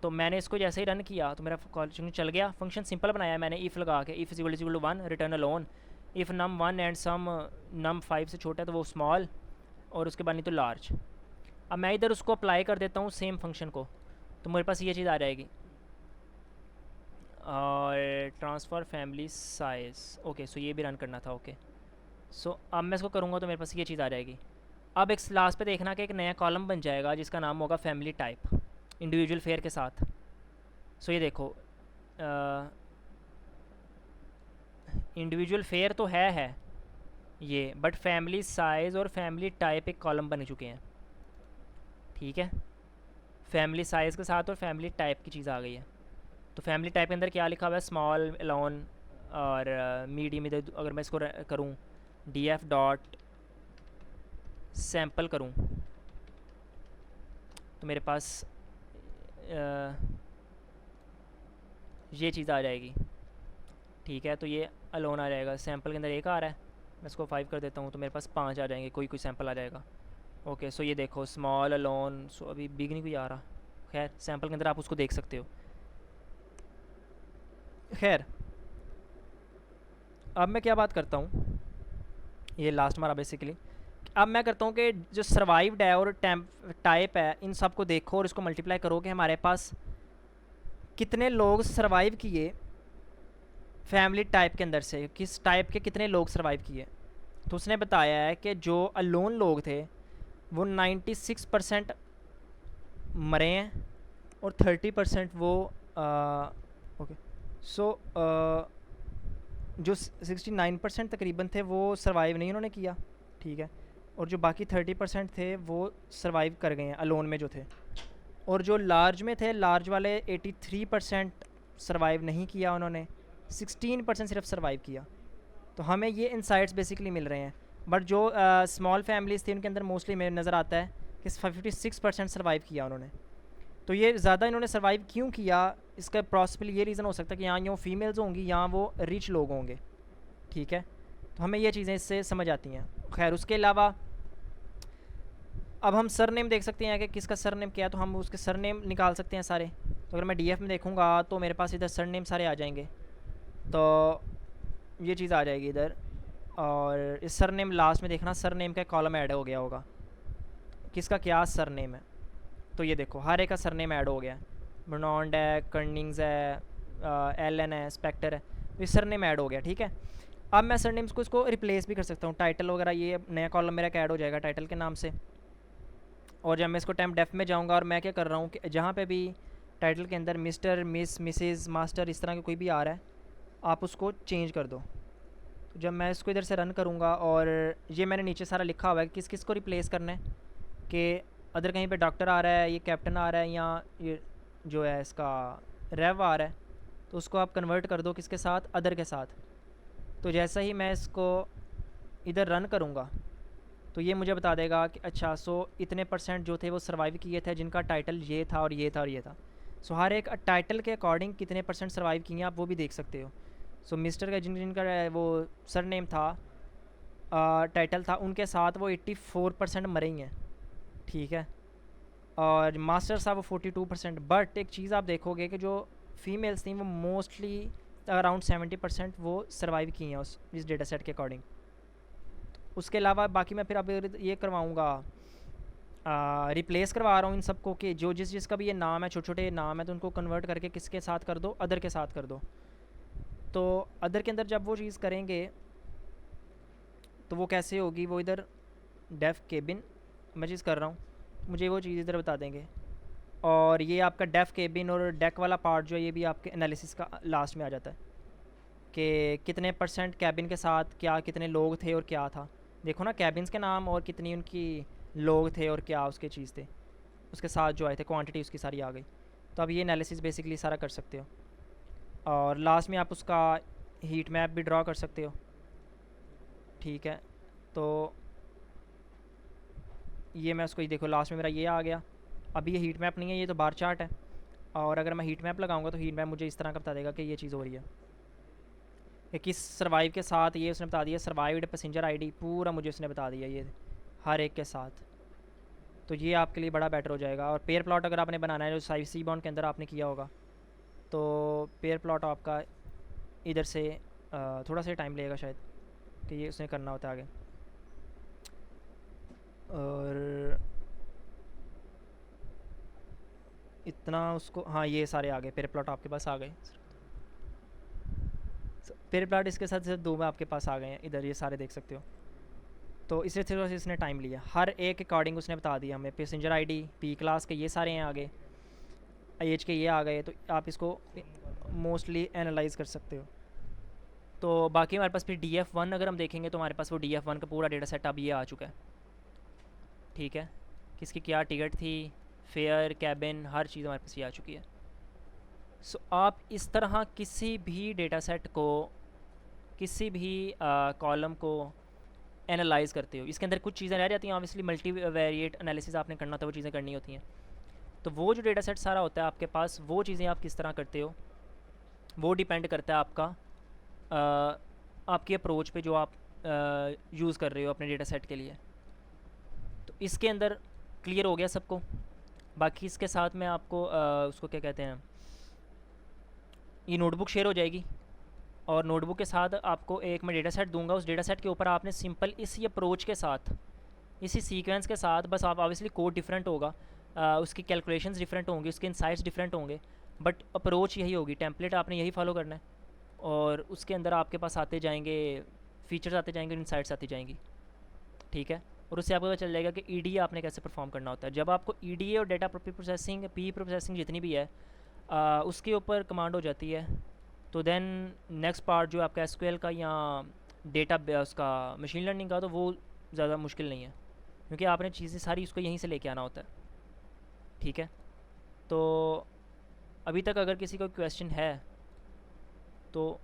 तो मैंने इसको जैसे ही रन किया तो मेरा फंक्शन चल गया। फंक्शन सिंपल बनाया मैंने, इफ़ लगा के, if is equal to 1 return alone, if num 1 and sum num 5 से छोटा है तो वो स्मॉल, और उसके बाद नहीं तो लार्ज। अब मैं इधर उसको अप्लाई कर देता हूँ सेम फंक्शन को, तो मेरे पास ये चीज़ आ जाएगी, और ट्रांसफ़र फैमिली साइज़। ओके, सो ये भी रन करना था। ओके, सो अब मैं इसको करूँगा तो मेरे पास ये चीज़ आ जाएगी। अब एक लास्ट पे देखना कि एक नया कॉलम बन जाएगा जिसका नाम होगा फैमिली टाइप इंडिविजुअल फेयर के साथ। सो ये देखो इंडिविजुअल फेयर तो है ये, बट फैमिली साइज़ और फैमिली टाइप एक कॉलम बन चुके हैं। ठीक है, फैमिली साइज़ के साथ और फैमिली टाइप की चीज़ आ गई है। तो फैमिली टाइप के अंदर क्या लिखा हुआ है, स्मॉल, अलोन और मीडियम। इधर अगर मैं इसको करूँ DF डॉट सैम्पल करूँ तो मेरे पास ये चीज़ आ जाएगी। ठीक है, तो ये अलोन आ जाएगा, सैम्पल के अंदर 1 आ रहा है, मैं इसको 5 कर देता हूँ तो मेरे पास 5 आ जाएंगे, कोई सैम्पल आ जाएगा। ओके, सो ये देखो स्मॉल, अलोन, सो अभी बिग नहीं कोई आ रहा। खैर, सैम्पल के अंदर आप उसको देख सकते हो। खैर, अब मैं क्या बात करता हूँ ये लास्ट हमारा बेसिकली। अब मैं करता हूँ कि जो सर्वाइव्ड है और टाइप है, इन सब को देखो और इसको मल्टीप्लाई करो कि हमारे पास कितने लोग सर्वाइव किए फैमिली टाइप के अंदर से, किस टाइप के कितने लोग सर्वाइव किए। तो उसने बताया है कि जो अलोन लोग थे वो 96% मरे हैं और 30% वो ओके सो जो 69% तकरीबन थे वो सर्वाइव नहीं उन्होंने किया, ठीक है। और जो बाकी 30% थे वो सर्वाइव कर गए हैं अलोन में जो थे। और जो लार्ज में थे, लार्ज वाले 83% सर्वाइव नहीं किया उन्होंने, 16% सिर्फ सर्वाइव किया। तो हमें ये इंसाइट्स बेसिकली मिल रहे हैं। बट जो स्मॉल फैमिलीज़ थी उनके अंदर मोस्टली मेरे नज़र आता है कि 56% सर्वाइव किया उन्होंने। तो ये ज़्यादा इन्होंने सर्वाइव क्यों किया, इसका पॉसिबली ये रीज़न हो सकता है कि यहाँ वो फीमेल्स होंगी या वो रिच लोग होंगे, ठीक है। तो हमें ये चीज़ें इससे समझ आती हैं। खैर उसके अलावा अब हम सर नेम देख सकते हैं कि किसका सर नेम क्या है, तो हम उसके सर नेम निकाल सकते हैं सारे। तो अगर मैं डीएफ में देखूँगा तो मेरे पास इधर सर नेम सारे आ जाएंगे, तो ये चीज़ आ जाएगी इधर। और इस सर नेम लास्ट में देखना, सर नेम का कॉलम ऐड हो गया होगा, किसका क्या सर नेम है। तो ये देखो हर एक का सर नेम ऐड हो गया, बर्नॉन्ड है, कर्निंग्स है, एलन है, स्पेक्टर है, तो ये सर नेम ऐड हो गया, ठीक है। अब मैं सर नेम्स को इसको रिप्लेस भी कर सकता हूँ, टाइटल वगैरह, ये नया कॉलम मेरा ऐड हो जाएगा टाइटल के नाम से। और जब मैं इसको टाइम डेफ में जाऊँगा और मैं क्या कर रहा हूँ कि जहाँ पे भी टाइटल के अंदर मिस्टर, मिस, मिसेस, मास्टर इस तरह का कोई भी आ रहा है, आप उसको चेंज कर दो। तो जब मैं इसको इधर से रन करूँगा और ये मैंने नीचे सारा लिखा हुआ है किस किस को रिप्लेस करना है, कि अदर कहीं पे डॉक्टर आ रहा है, ये कैप्टन आ रहा है, या ये जो है इसका रेव आ रहा है, तो उसको आप कन्वर्ट कर दो किसके साथ, अदर के साथ। तो जैसा ही मैं इसको इधर रन करूँगा तो ये मुझे बता देगा कि अच्छा इतने % जो थे वो सर्वाइव किए थे जिनका टाइटल ये था और ये था और ये था। हर एक टाइटल के अकॉर्डिंग कितने % सर्वाइव किए आप वो भी देख सकते हो। मिस्टर का जिनका वो सर नेम था, टाइटल था, उनके साथ वो 84% मरे ही हैं, ठीक है। और मास्टर साहब वो 42%। बट एक चीज़ आप देखोगे कि जो फीमेल्स थी वो मोस्टली अराउंड 70% वो सर्वाइव की हैं इस डेटा सेट के अकॉर्डिंग। उसके अलावा बाकी मैं फिर अब ये करवाऊँगा, रिप्लेस करवा रहा हूँ इन सबको कि जो जिसका भी ये नाम है, छोटे छोटे नाम है, तो उनको कन्वर्ट करके किसके साथ कर दो, अदर के साथ कर दो। तो अदर के अंदर जब वो चीज़ करेंगे तो वो कैसे होगी, वो इधर डेफ केबिन मैं चीज़ कर रहा हूँ, मुझे वो चीज़ इधर बता देंगे। और ये आपका डेफ केबिन और डेक वाला पार्ट जो है ये भी आपके एनालिसिस का लास्ट में आ जाता है कि कितने % कैबिन के साथ क्या कितने लोग थे और क्या था। देखो ना कैबिन्स के नाम और कितनी उनकी लोग थे और क्या उसके चीज़ थे, उसके साथ जो आए थे क्वांटिटी उसकी सारी आ गई। तो अब ये एनालिसिस बेसिकली सारा कर सकते हो। और लास्ट में आप उसका हीट मैप भी ड्रॉ कर सकते हो, ठीक है। तो ये मैं उसको देखो लास्ट में मेरा ये आ गया। अभी ये हीट मैप नहीं है, ये तो बार चार्ट है। और अगर मैं हीट मैप लगाऊंगा तो हीट मैप मुझे इस तरह का बता देगा कि ये चीज़ हो रही है कि किस सर्वाइव के साथ, ये उसने बता दिया सर्वाइव्ड पैसेंजर आईडी पूरा मुझे उसने बता दिया ये हर एक के साथ। तो ये आपके लिए बड़ा बेटर हो जाएगा। और पेयर प्लॉट अगर आपने बनाना है जो सी बॉन्ड के अंदर आपने किया होगा, तो पेयर प्लॉट आपका इधर से थोड़ा सा टाइम लगेगा शायद कि ये उसने करना होता है आगे। और इतना उसको, हाँ ये सारे आ गए, पेयर प्लॉट आपके पास आ गए। पेयर प्लॉट इसके साथ सिर्फ 2 में आपके पास आ गए हैं, इधर ये सारे देख सकते हो। तो इससे थोड़ा सा इसने टाइम लिया, हर एक अकॉर्डिंग उसने बता दिया हमें। पैसेंजर आईडी, पी क्लास के ये सारे हैं आगे, एच के ये आ गए, तो आप इसको मोस्टली एनालाइज कर सकते हो। तो बाकी हमारे पास फिर DF1 अगर हम देखेंगे तो हमारे पास वो DF1 का पूरा डेटा सेट अब ये आ चुका है, ठीक है। किसकी क्या टिकट थी, फेयर, कैबिन, हर चीज़ हमारे पास ये आ चुकी है। आप इस तरह किसी भी डेटा सेट को, किसी भी कॉलम को एनालाइज करते हो। इसके अंदर कुछ चीज़ें रह जाती हैं, ऑब्वियसली मल्टी वेरिएट एनालिसिस आपने करना होता है, वो चीज़ें करनी होती हैं। तो वो जो डेटा सेट सारा होता है आपके पास, वो चीज़ें आप किस तरह करते हो वो डिपेंड करता है आपकी अप्रोच पे जो आप यूज़ कर रहे हो अपने डेटा सेट के लिए। तो इसके अंदर क्लियर हो गया सबको। बाकी इसके साथ में आपको उसको क्या कहते हैं, ये नोटबुक शेयर हो जाएगी, और नोटबुक के साथ आपको एक मैं डेटा सेट दूंगा, उस डेटा सेट के ऊपर आपने सिंपल इसी अप्रोच के साथ, इसी सीक्वेंस के साथ, बस आप ऑब्वियसली कोड डिफरेंट होगा, उसकी कैलकुलेशंस डिफरेंट होंगी, उसके इनसाइट्स डिफरेंट होंगे, बट अप्रोच यही होगी, टेम्पलेट आपने यही फॉलो करना है और उसके अंदर आपके पास आते जाएंगे फीचर्स, आते जाएंगे, इनसाइट्स आती जाएंगी, ठीक है। और उससे आपको पता चल जाएगा कि ईडीए आपने कैसे परफॉर्म करना होता है। जब आपको ईडीए और डेटा प्रोसेसिंग, पी प्रोसेसिंग जितनी भी है उसके ऊपर कमांड हो जाती है, तो देन नेक्स्ट पार्ट जो आपका एसक्यूएल का या डेटा उसका मशीन लर्निंग का, तो वो ज़्यादा मुश्किल नहीं है, क्योंकि आपने चीज़ें सारी उसको यहीं से लेके आना होता है, ठीक है। तो अभी तक अगर किसी को क्वेश्चन है तो